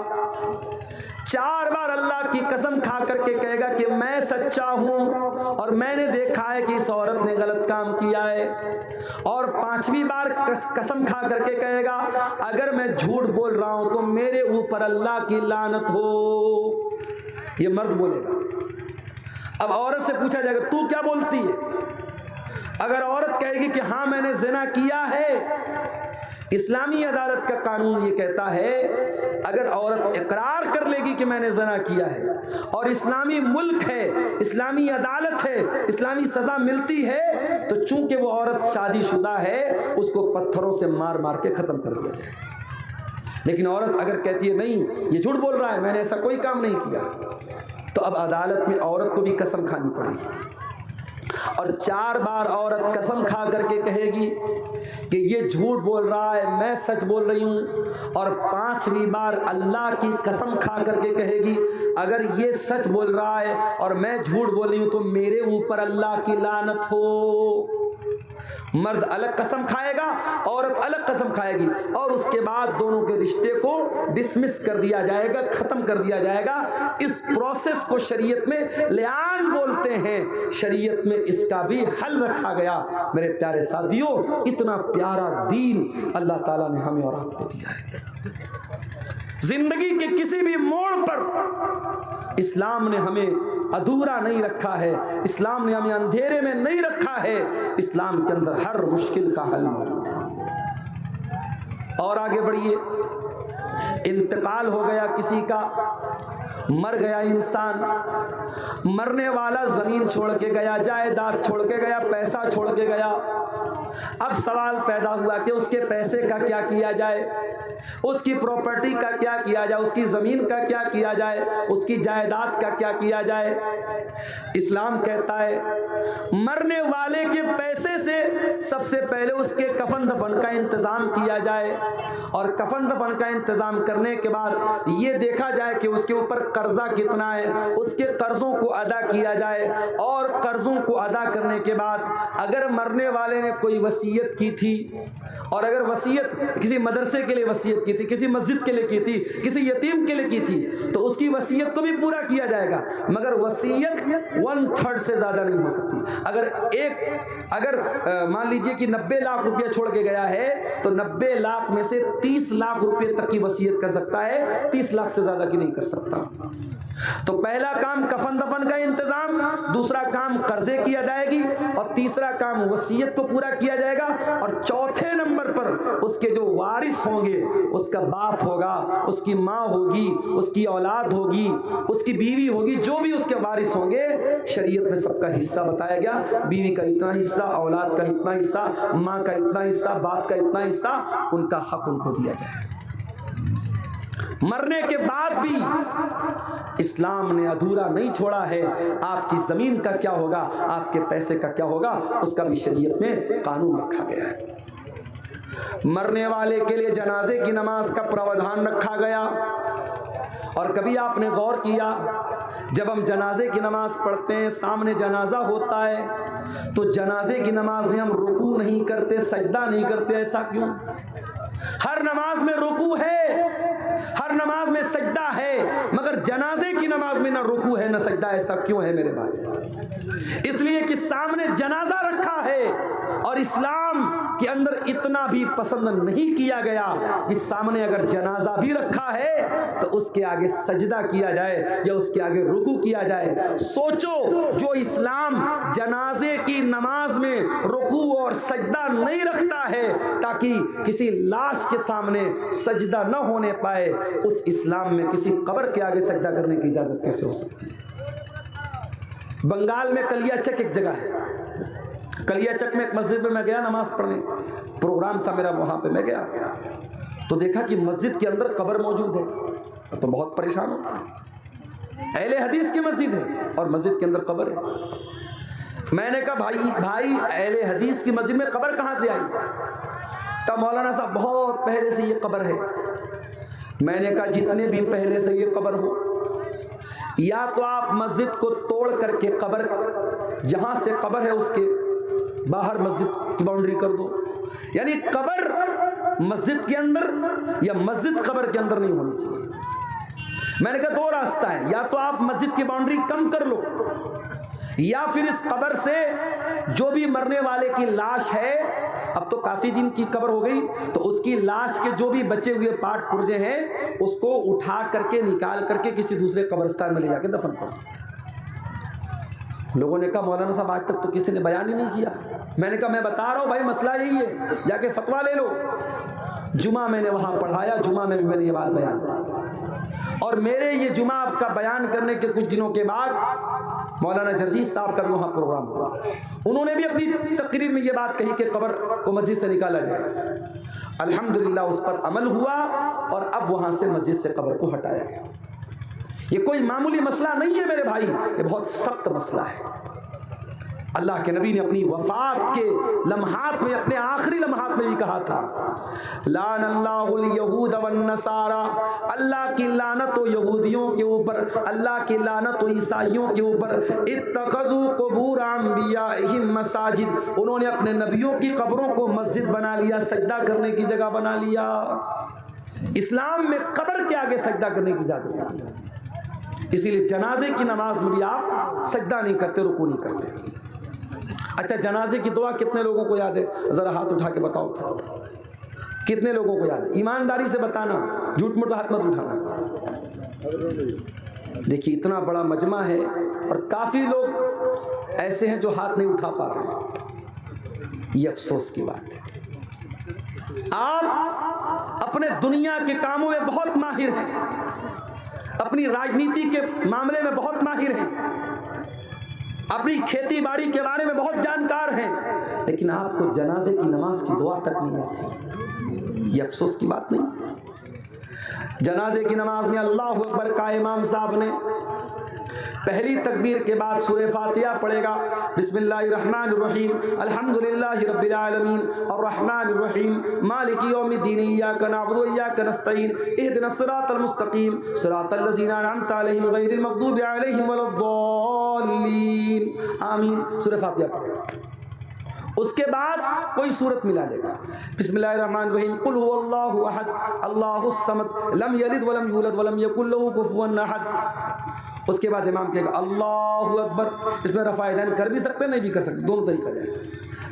4 बार अल्लाह की कसम खा करके कहेगा कि मैं सच्चा हूँ और मैंने देखा है कि इस औरत ने गलत काम किया है, और 5वीं बार कसम खा करके कहेगा अगर मैं झूठ बोल रहा हूँ तो मेरे ऊपर अल्लाह की लानत हो। ये मर्द बोलेगा। अब औरत से पूछा जाएगा तू क्या बोलती है? अगर औरत कहेगी कि हाँ मैंने ज़िना किया है, इस्लामी अदालत का कानून ये कहता है अगर औरत इकरार कर लेगी कि मैंने ज़िना किया है और इस्लामी मुल्क है, इस्लामी अदालत है, इस्लामी सज़ा मिलती है, तो चूंकि वो औरत शादीशुदा है उसको पत्थरों से मार मार के ख़त्म कर दिया जाए। लेकिन औरत अगर कहती है नहीं ये झूठ बोल रहा है, मैंने ऐसा कोई काम नहीं किया, तो अब अदालत में औरत को भी कसम खानी पड़ेगी। और 4 बार औरत कसम खा करके कहेगी कि ये झूठ बोल रहा है, मैं सच बोल रही हूँ। और 5वीं बार अल्लाह की कसम खा करके कहेगी अगर ये सच बोल रहा है और मैं झूठ बोल रही हूँ तो मेरे ऊपर अल्लाह की लानत हो। मर्द अलग कसम खाएगा, औरत अलग कसम खाएगी, और उसके बाद दोनों के रिश्ते को डिसमिस कर दिया जाएगा, खत्म कर दिया जाएगा। इस प्रोसेस को शरीयत में लिआन बोलते हैं। शरीयत में इसका भी हल रखा गया। मेरे प्यारे साथियों, इतना प्यारा दीन अल्लाह ताला ने हमें और आपको दिया है। जिंदगी के किसी भी मोड़ पर इस्लाम ने हमें अधूरा नहीं रखा है, इस्लाम ने हमें अंधेरे में नहीं रखा है। इस्लाम के अंदर हर मुश्किल का हल मौजूद है। और आगे बढ़िए, इंतकाल हो गया किसी का, मर गया इंसान, मरने वाला जमीन छोड़ के गया, जायदाद छोड़ के गया, पैसा छोड़ के गया। अब सवाल पैदा हुआ कि उसके पैसे का क्या किया जाए, उसकी प्रॉपर्टी का क्या किया जाए, उसकी जमीन का क्या किया जाए, उसकी जायदाद का क्या किया जाए। इस्लाम कहता है मरने वाले के पैसे से सबसे पहले उसके कफन दफन का इंतजाम किया जाए, और कफन दफन का इंतजाम करने के बाद ये देखा जाए कि उसके ऊपर कर्जा कितना है, उसके कर्जों को अदा किया जाए। और कर्जों को अदा करने के बाद अगर मरने वाले ने कोई वसीयत की थी, और अगर वसीयत किसी मदरसे के लिए वसीयत की थी, किसी मस्जिद के लिए की थी, किसी यतीम के लिए की थी, तो उसकी वसीयत को भी पूरा किया जाएगा। मगर वसीयत 1/3 से ज्यादा नहीं हो सकती। अगर मान लीजिए कि 90 लाख रुपया छोड़ के गया है, तो 90 लाख में से 30 लाख रुपए तक की वसीयत कर सकता है, 30 लाख से ज्यादा की नहीं कर सकता। तो पहला काम कफन दफन का इंतजाम, दूसरा काम कर्जे की अदायगी, और तीसरा काम वसीयत को पूरा किया जाएगा। और चौथे नंबर पर उसके जो वारिस होंगे, उसका बाप होगा, उसकी माँ होगी, उसकी औलाद होगी, उसकी बीवी होगी, जो भी उसके वारिस होंगे, शरीयत में सबका हिस्सा बताया गया। बीवी का इतना हिस्सा, औलाद का इतना हिस्सा, माँ का इतना हिस्सा, बाप का इतना हिस्सा, उनका हक उनको दिया जाए। मरने के बाद भी इस्लाम ने अधूरा नहीं छोड़ा है। आपकी जमीन का क्या होगा, आपके पैसे का क्या होगा, उसका भी शरीयत में कानून रखा गया है। मरने वाले के लिए जनाजे की नमाज का प्रावधान रखा गया। और कभी आपने गौर किया, जब हम जनाजे की नमाज पढ़ते हैं, सामने जनाजा होता है, तो जनाजे की नमाज में हम रुकू नहीं करते, सजदा नहीं करते। ऐसा क्यों? हर नमाज में रुकू है, हर नमाज में सजदा है, मगर जनाजे की नमाज में ना रुकू है ना सजदा। ऐसा क्यों है मेरे भाई? इसलिए कि सामने जनाजा रखा है, और इस्लाम के अंदर इतना भी पसंद नहीं किया गया कि सामने अगर जनाजा भी रखा है तो उसके आगे सजदा किया जाए या उसके आगे रुकू किया जाए। सोचो, जो इस्लाम जनाजे की नमाज में रुकू और सजदा नहीं रखता है ताकि किसी लाश के सामने सजदा न होने पाए, उस इस्लाम में किसी कब्र के आगे सजदा करने की इजाजत कैसे हो सकती है? बंगाल में कलियाचक एक जगह है, कलियाचक में एक मस्जिद में मैं गया नमाज पढ़ने, प्रोग्राम था मेरा, वहां पे मैं गया तो देखा कि मस्जिद के अंदर कब्र मौजूद है। तो बहुत परेशान होता, अहले हदीस की मस्जिद है और मस्जिद के अंदर कब्र है। मैंने कहा भाई अहले हदीस की मस्जिद में कब्र कहां से आई? कहा मौलाना साहब बहुत पहले से ये कब्र है। मैंने कहा जितने भी पहले से ये कब्र हो, या तो आप मस्जिद को तोड़ करके कब्र, जहां से कब्र है उसके बाहर मस्जिद की बाउंड्री कर दो, यानी कब्र मस्जिद के अंदर या मस्जिद कब्र के अंदर नहीं होनी चाहिए। मैंने कहा 2 रास्ता है, या तो आप मस्जिद की बाउंड्री कम कर लो, या फिर इस कब्र से जो भी मरने वाले की लाश है, अब तो काफी दिन की कब्र हो गई, तो उसकी लाश के जो भी बचे हुए पार्ट पुर्जे हैं उसको उठा करके निकाल करके किसी दूसरे कब्रिस्तान में ले जाके दफन कर दो। लोगों ने कहा मौलाना साहब आज तक तो किसी ने बयान ही नहीं किया। मैंने कहा मैं बता रहा हूं भाई, मसला यही है, जाके फतवा ले लो। जुमा मैंने वहां पढ़ाया, जुमा में भी मैंने ये बात बयान की, और मेरे ये जुमा अब का बयान करने के कुछ दिनों के बाद मौलाना जर्जीस साहब का भी वहाँ प्रोग्राम हुआ। उन्होंने भी अपनी तकरीर में ये बात कही कि कब्र को मस्जिद से निकाला जाए। अल्हम्दुलिल्लाह उस पर अमल हुआ और अब वहाँ से मस्जिद से कब्र को हटाया गया। ये कोई मामूली मसला नहीं है मेरे भाई, ये बहुत सख्त मसला है। अल्लाह के नबी ने अपनी वफात के लम्हात में, अपने आखिरी लम्हात में भी कहा था, लानल्लाहुल यहूद वन नसारा, अल्लाह की लानत हो यहूदियों के ऊपर, अल्लाह की लानत हो ईसाइयों के ऊपर। इत्तखज़ू क़ुबूर अंबियाइहिम मसाजिद, उन्होंने अपने नबियों की कब्रों को मस्जिद बना लिया, सजदा करने की जगह बना लिया। इस्लाम में कब्र के आगे सजदा करने की इजाजत नहीं है, इसीलिए जनाजे की नमाज में भी आप सजदा नहीं करते, रुकू नहीं करते। अच्छा, जनाजे की दुआ कितने लोगों को याद है? जरा हाथ उठा के बताओ, कितने लोगों को याद है? ईमानदारी से बताना, झूठ मूठ हाथ मत उठाना। देखिए इतना बड़ा मजमा है और काफी लोग ऐसे हैं जो हाथ नहीं उठा पा रहे। ये अफसोस की बात है। आप अपने दुनिया के कामों में बहुत माहिर हैं, अपनी राजनीति के मामले में बहुत माहिर हैं, अपनी खेती बाड़ी के बारे में बहुत जानकार हैं, लेकिन आपको जनाजे की नमाज की दुआ तक नहीं आती। ये अफसोस की बात नहीं। जनाजे की नमाज में अल्लाहु अकबर का इमाम साहब ने पहली तकबीर के बाद सूरह फातिहा पढ़ेगा, बिस्मिल्लाहिर्रहमानिर्रहीम, अल्हम्दुलिल्लाहि रब्बिल आलमीन, अर्रहमानिर्रहीम, मालिकी यौमिद्दीन, इय्याका नअबुदु व इय्याका नस्तईन, इहदिनस सिरातल मुस्तकीम, सिरातल लज़ीना अनअमता अलैहिम गैरिल मग़दूबि अलैहिम वलद्दाल्लीन, आमीन। सूरह फातिहा। उसके बाद कोई सूरत मिला लेगा, बिस्मिल्लाहिर्रहमानिर्रहीम, कुल हुवल्लाहु अहद, अल्लाहुस समद, लम यलिद वलम यूलद वलम यकुल लहू कुफुवन अहद। उसके बाद इमाम कहेगा अल्लाहु अकबर। इसमें रफ़ा-ए-दैन कर भी सकते हैं, नहीं भी कर सकते, दोनों तरीका है।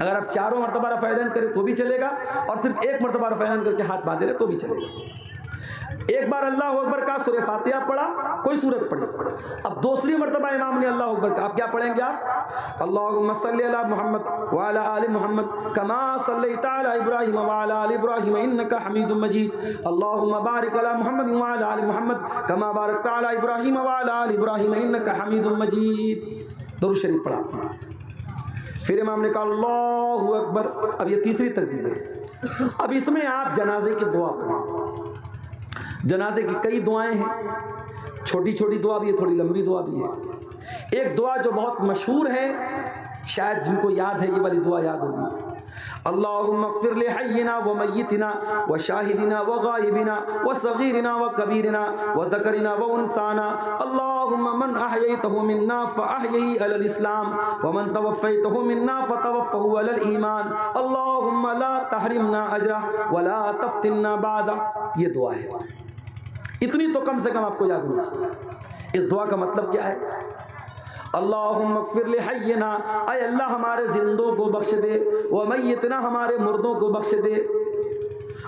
अगर आप चारों मरतबा रफ़ा-ए-दैन करें तो भी चलेगा, और सिर्फ एक मरतबा रफ़ा-ए-दैन करके हाथ बांधे रहे तो भी चलेगा। एक बार अल्लाहु अकबर का सूरह फातिहा पढ़ा, कोई सूरत पढ़ी, अब दूसरी मरतबा इमाम ने अल्लाहु अकबर का, आप क्या पढ़ेंगे? आप अल्लाहुम्मा सल्ली अला मुहम्मद व अला आलि मुहम्मद कमा सल्लैता अला इब्राहीम व अला आलि इब्राहीम इन्नका हमीदुम मजीद, अल्लाहुम्मा बारिक अला मुहम्मद व अला आलि मुहम्मद कमा बारकता अला इब्राहीम व अला आलि इब्राहीम इन्नका हमीदुम मजीद। दुरूद शरीफ पढ़ा। फिर इमाम ने कहा अल्लाहु अकबर। अब ये तीसरी तकबीर है। अब इसमें आप जनाजे की दुआ पढ़ें। जनाजे की कई दुआएं हैं, छोटी छोटी दुआ भी है, थोड़ी लंबी दुआ भी है। एक दुआ जो बहुत मशहूर है, शायद जिनको याद है ये वाली दुआ याद होगी, अल्लाहुम्मा ग़फ़िर लि हय्यिना व मय्यितिना व शाहिदिना व गायबिना व सगीरिना व कबीरिना व ज़करिना व उन्साना, अल्लाहुम्मा मन अहयैतहु मिन्ना फ़अहयिही अलल इस्लाम व मन तवफ़्फ़ैतहु मिन्ना फ़तवफ़्फ़हु अलल ईमान, अल्लाहुम्मा ला तहरिमना अजरह व ला तफ्तिन्ना बादा। ये दुआ है, इतनी तो कम से कम आपको याद होनी चाहिए। इस दुआ का मतलब क्या है? अल्लाहुम्मा ग़फ़िर लि हय्यिना, ऐ अल्लाह हमारे जिंदों को बख्श दे, व मय्यितना हमारे मुर्दों को बख्श दे,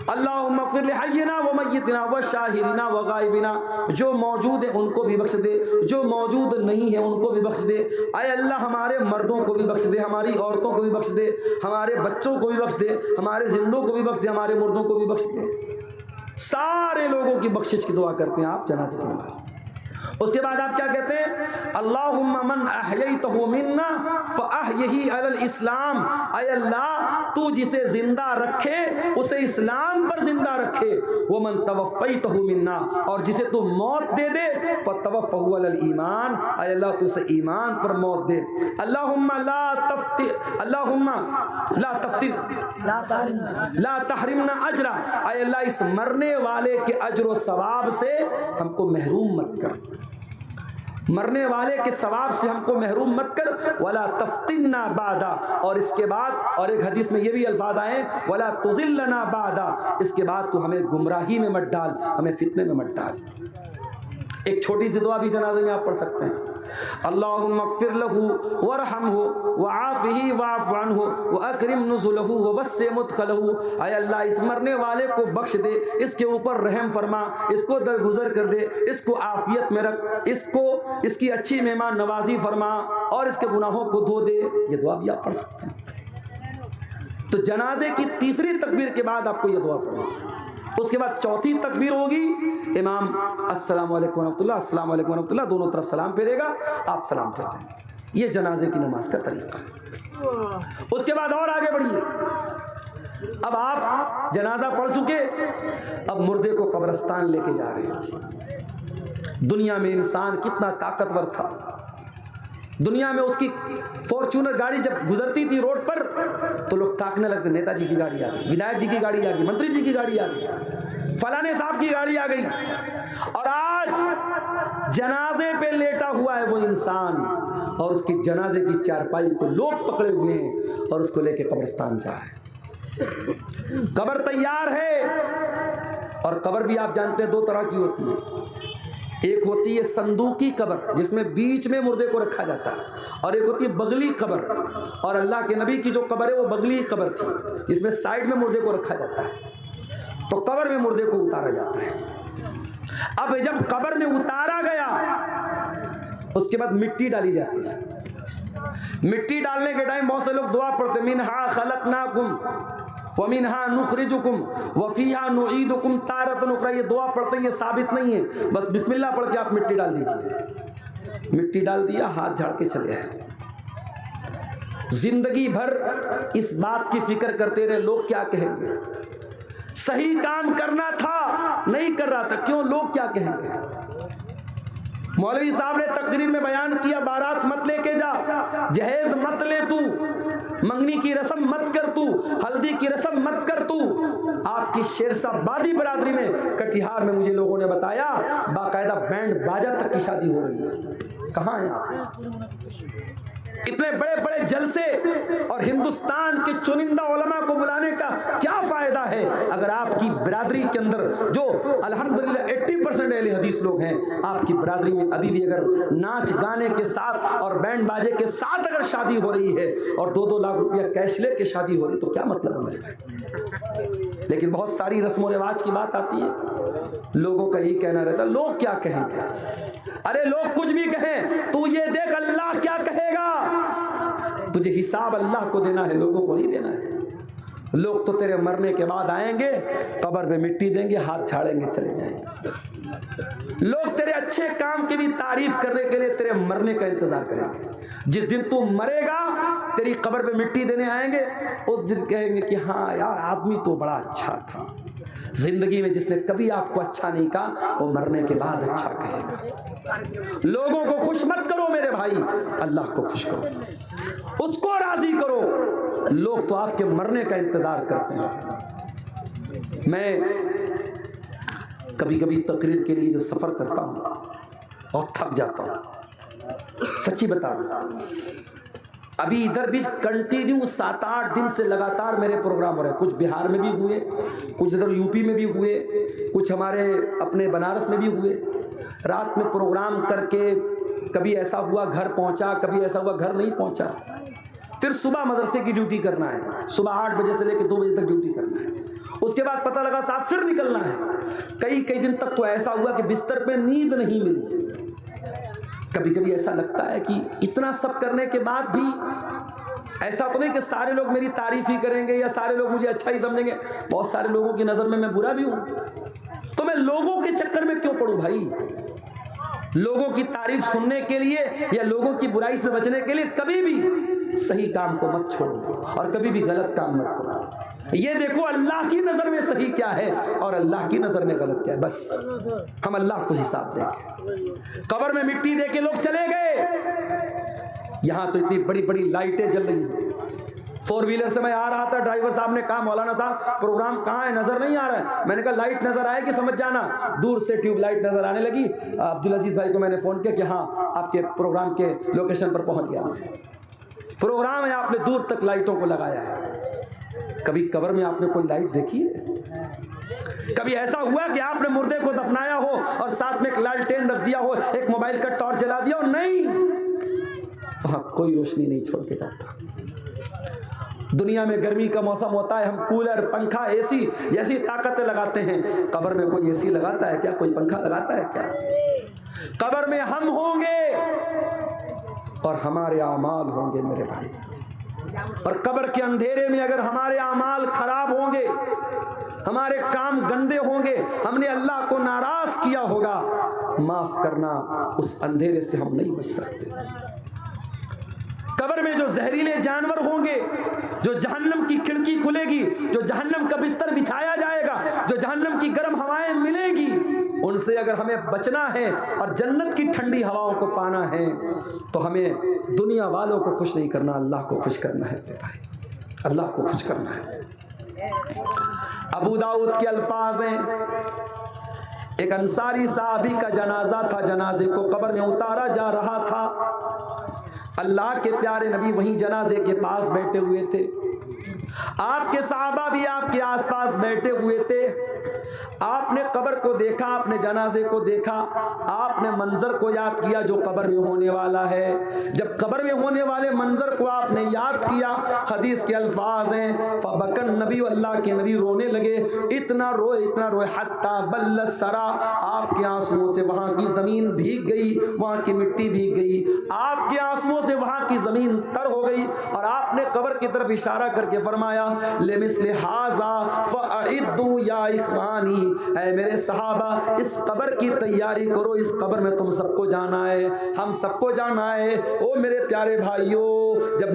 अल्लाहुम्मा ग़फ़िर लि हय्यिना व मय्यितिना व शाहिदिना व गायबिना, जो मौजूद है उनको भी बख्श दे, जो मौजूद नहीं है उनको भी बख्श दे। ऐ अल्लाह हमारे मर्दों को भी बख्श दे, हमारी औरतों को भी बख्श दे, हमारे बच्चों को भी बख्श दे, हमारे जिंदों को भी बख्श दे, हमारे मुर्दों को भी बख्श दे। सारे लोगों की बख्शिश की दुआ करते हैं आप जनाजे के बाद। उसके बाद आप क्या कहते हैं? अल्लाहुम्मा मन अहयैतहु मिन्ना फ़अहयिही अलल इस्लाम, ऐ अल्लाह तू जिसे जिंदा रखे उसे इस्लाम पर जिंदा रखे, वो मन तवफ़्फ़ैतहु मिन्ना, और जिसे तू मौत दे दे फ़तवफ़्फ़हु अलल ईमान, ऐ अल्लाह तू उसे ईमान पर मौत दे। अल्लाहुम्मा ला तहरिमना अजरा, ऐ अल्लाह इस मरने वाले के अजर व सवाब से हमको महरूम मत कर, मरने वाले के सवाब से हमको महरूम मत कर। वला तफ्तिन्ना बादा, और इसके बाद, और एक हदीस में ये भी अल्फाज आए, वला तुज़िल्लना बादा, इसके बाद तू हमें गुमराही में मत डाल, हमें फितने में मत डाल। एक छोटी सी दुआ भी जनाजे में आप पढ़ सकते हैं, अल्लाहुम्मा ग़फ़िर लहू वरहमहू वआफ़िही वअफ़ु अन्हु वअकरिम नुज़ुलहू ववस्सि मुदख़लहू, ऐ अल्लाह इस मरने वाले को बख्श दे, इसके ऊपर रहम फरमा, इसको दरगुजर कर दे, इसको आफियत में रख, इसको इसकी अच्छी मेहमान नवाजी फरमा, और इसके गुनाहों को धो दे। ये दुआ भी आप पढ़ सकते हैं। तो जनाजे की तीसरी तकबीर के बाद आपको ये दुआ पढ़ना। उसके बाद चौथी तकबीर होगी, इमाम अस्सलाम वालेकुम रहमतुल्लाह, अस्सलाम वालेकुम रहमतुल्लाह, दोनों तरफ सलाम फेरेगा, आप सलाम फेरते हैं। ये जनाजे की नमाज का तरीका है। उसके बाद और आगे बढ़िए, अब आप जनाजा पढ़ चुके, अब मुर्दे को कब्रिस्तान लेके जा रहे हैं। दुनिया में इंसान कितना ताकतवर था, दुनिया में उसकी फॉर्च्यूनर गाड़ी जब गुजरती थी रोड पर तो लोग ताकने लगते, नेताजी की गाड़ी आ गई, विधायक जी की गाड़ी आ गई, मंत्री जी की गाड़ी आ गई, फलाने साहब की गाड़ी आ गई। और आज जनाजे पे लेटा हुआ है वो इंसान और उसकी जनाजे की चारपाई को लोग पकड़े हुए हैं और उसको लेके कब्रिस्तान जा रहे हैं। कब्र तैयार है, और कब्र भी आप जानते हैं दो तरह की होती है। एक होती है संदूकी कब्र जिसमें बीच में मुर्दे को रखा जाता है, और एक होती है बगली कब्र। और अल्लाह के नबी की जो कब्र है वो बगली कब्र थी जिसमें साइड में मुर्दे को रखा जाता है। तो कब्र में मुर्दे को उतारा जाता है। अब जब कब्र में उतारा गया उसके बाद मिट्टी डाली जाती है। मिट्टी डालने के टाइम बहुत से लोग दुआ पढ़ते, मिनहा खलकनाकुम व मिनहा नुखरिजुकुम व फीहा नुईदुकुम तारतन उखरा। ये दुआ पढ़ते, ये साबित नहीं है, बस बिस्मिल्लाह पढ़ के आप मिट्टी डाल दीजिए। मिट्टी डाल दिया, हाथ झाड़ के चले आए। जिंदगी भर इस बात की फिक्र करते रहे लोग क्या कहेंगे। सही काम करना था, नहीं कर रहा था, क्यों, लोग क्या कहेंगे। मौलवी साहब ने तकरीर में बयान किया, बारात मत लेके जा, जहेज मत ले तू, मंगनी की रस्म मत कर तू, हल्दी की रस्म मत कर तू। आपकी शेरशाहबादी बरादरी में कटिहार में मुझे लोगों ने बताया बाकायदा बैंड बाजा तक की शादी हो रही है। कहाँ है आप? इतने बड़े बड़े जलसे और हिंदुस्तान के चुनिंदा उलमा को बुलाने का क्या फायदा है अगर आपकी बिरादरी के अंदर जो अल्हम्दुलिल्लाह 80% अहले हदीस लोग हैं, आपकी बिरादरी में अभी भी अगर नाच गाने के साथ और बैंड बाजे के साथ अगर शादी हो रही है और 2-2 लाख रुपया कैश लेके शादी हो रही, तो क्या मतलब है। लेकिन बहुत सारी रस्म और रिवाज की बात आती है, लोगों का यही कहना रहता है लोग क्या कहेंगे। अरे लोग कुछ भी कहें, तू ये देख अल्लाह क्या कहेगा। तुझे हिसाब अल्लाह को देना है, लोगों को नहीं देना है। लोग तो तेरे मरने के बाद आएंगे, कब्र में मिट्टी देंगे, हाथ झाड़ेंगे, चले जाएंगे। लोग तेरे अच्छे काम की भी तारीफ करने के लिए तेरे मरने का इंतजार करेंगे। जिस दिन तू मरेगा तेरी कब्र पे मिट्टी देने आएंगे, उस दिन कहेंगे कि हाँ यार आदमी तो बड़ा अच्छा था। जिंदगी में जिसने कभी आपको अच्छा नहीं कहा वो मरने के बाद अच्छा कहेगा। लोगों को खुश मत करो मेरे भाई, अल्लाह को खुश करो, उसको राजी करो। लोग तो आपके मरने का इंतजार करते हैं। मैं कभी कभी तकरीर के लिए जो सफर करता हूं और थक जाता हूं, सच्ची बता रहा। अभी इधर भी कंटिन्यू 7-8 दिन से लगातार मेरे प्रोग्राम हो रहे हैं। कुछ बिहार में भी हुए, कुछ इधर यूपी में भी हुए, कुछ हमारे अपने बनारस में भी हुए। रात में प्रोग्राम करके कभी ऐसा हुआ घर पहुंचा, कभी ऐसा हुआ घर नहीं पहुंचा। फिर सुबह मदरसे की ड्यूटी करना है, सुबह 8 बजे से लेकर 2 बजे तक ड्यूटी करना है। उसके बाद पता लगा साहब फिर निकलना है। कई दिन तक तो ऐसा हुआ कि बिस्तर पे नींद नहीं मिली। कभी कभी ऐसा लगता है कि इतना सब करने के बाद भी ऐसा तो नहीं कि सारे लोग मेरी तारीफ ही करेंगे या सारे लोग मुझे अच्छा ही समझेंगे। बहुत सारे लोगों की नज़र में मैं बुरा भी हूं, तो मैं लोगों के चक्कर में क्यों पड़ूं भाई। लोगों की तारीफ सुनने के लिए या लोगों की बुराई से बचने के लिए कभी भी सही काम को मत छोड़ो और कभी भी गलत काम मत करो। ये देखो अल्लाह की नजर में सही क्या है और अल्लाह की नजर में गलत क्या है, बस हम अल्लाह को हिसाब देंगे। कब्र में मिट्टी दे के लोग चले गए। यहां तो इतनी बड़ी बड़ी लाइटें जल रही हैं। 4 व्हीलर से मैं आ रहा था, ड्राइवर साहब ने कहा मौलाना साहब प्रोग्राम कहाँ है, नजर नहीं आ रहा है। मैंने कहा लाइट नजर आएगी समझ जाना। दूर से ट्यूब लाइट नजर आने लगी। अब्दुल अजीज भाई को मैंने फोन किया कि हाँ आपके प्रोग्राम के लोकेशन पर पहुंच गया। प्रोग्राम है, आपने दूर तक लाइटों को लगाया है। कभी कब्र में आपने कोई लाइट देखी है? कभी ऐसा हुआ कि आपने मुर्दे को दफनाया हो और साथ में एक लालटेन रख दिया हो, एक मोबाइल का टॉर्च जला दिया हो? नहीं, वहां कोई रोशनी नहीं छोड़ के जाता। दुनिया में गर्मी का मौसम होता है, हम कूलर पंखा एसी जैसी ताकतें लगाते हैं। कब्र में कोई एसी लगाता है क्या? कोई पंखा लगाता है क्या? कब्र में हम होंगे और हमारे आमाल होंगे मेरे भाई। और कब्र के अंधेरे में अगर हमारे आमाल खराब होंगे हमारे काम गंदे होंगे, हमने अल्लाह को नाराज किया होगा, माफ करना, उस अंधेरे से हम नहीं बच सकते। कब्र में जो जहरीले जानवर होंगे, जो जहन्नम की खिड़की खुलेगी, जो जहन्नम का बिस्तर बिछाया जाएगा, जो जहन्नम की गर्म हवाएं मिलेंगी, उनसे अगर हमें बचना है और जन्नत की ठंडी हवाओं को पाना है तो हमें दुनिया वालों को खुश नहीं करना, अल्लाह को खुश करना है भाई, अल्लाह को खुश करना है। अबू दाऊद के अल्फाज हैं, एक अंसारी साहबी का जनाजा था, जनाजे को कब्र में उतारा जा रहा था। अल्लाह के प्यारे नबी वहीं जनाजे के पास बैठे हुए थे, आपके सहाबा भी आपके आसपास बैठे हुए थे। आपने कब्र को देखा, आपने जनाजे को देखा, आपने मंजर को याद किया जो कब्र में होने वाला है। जब कब्र में होने वाले मंजर को आपने याद किया, हदीस के अल्फाज हैं, फबकन नबी, अल्लाह के नबी रोने लगे, इतना रोए हत्ता बल्ल सरा, आपके आंसुओं से वहां की जमीन भीग गई, वहां की मिट्टी भीग गई, आपके आंसुओं से वहां की जमीन तर हो गई। और आपने कब्र की तरफ इशारा करके फरमाया, लेमिस्ले हाजा फअइद्दू या इख्वानी, ऐ मेरे सहाबा इस कब्र की तैयारी करो, इस कब्र में तुम सबको जाना है, हम सबको जाना है। ओ मेरे प्यारे भाइयों, जब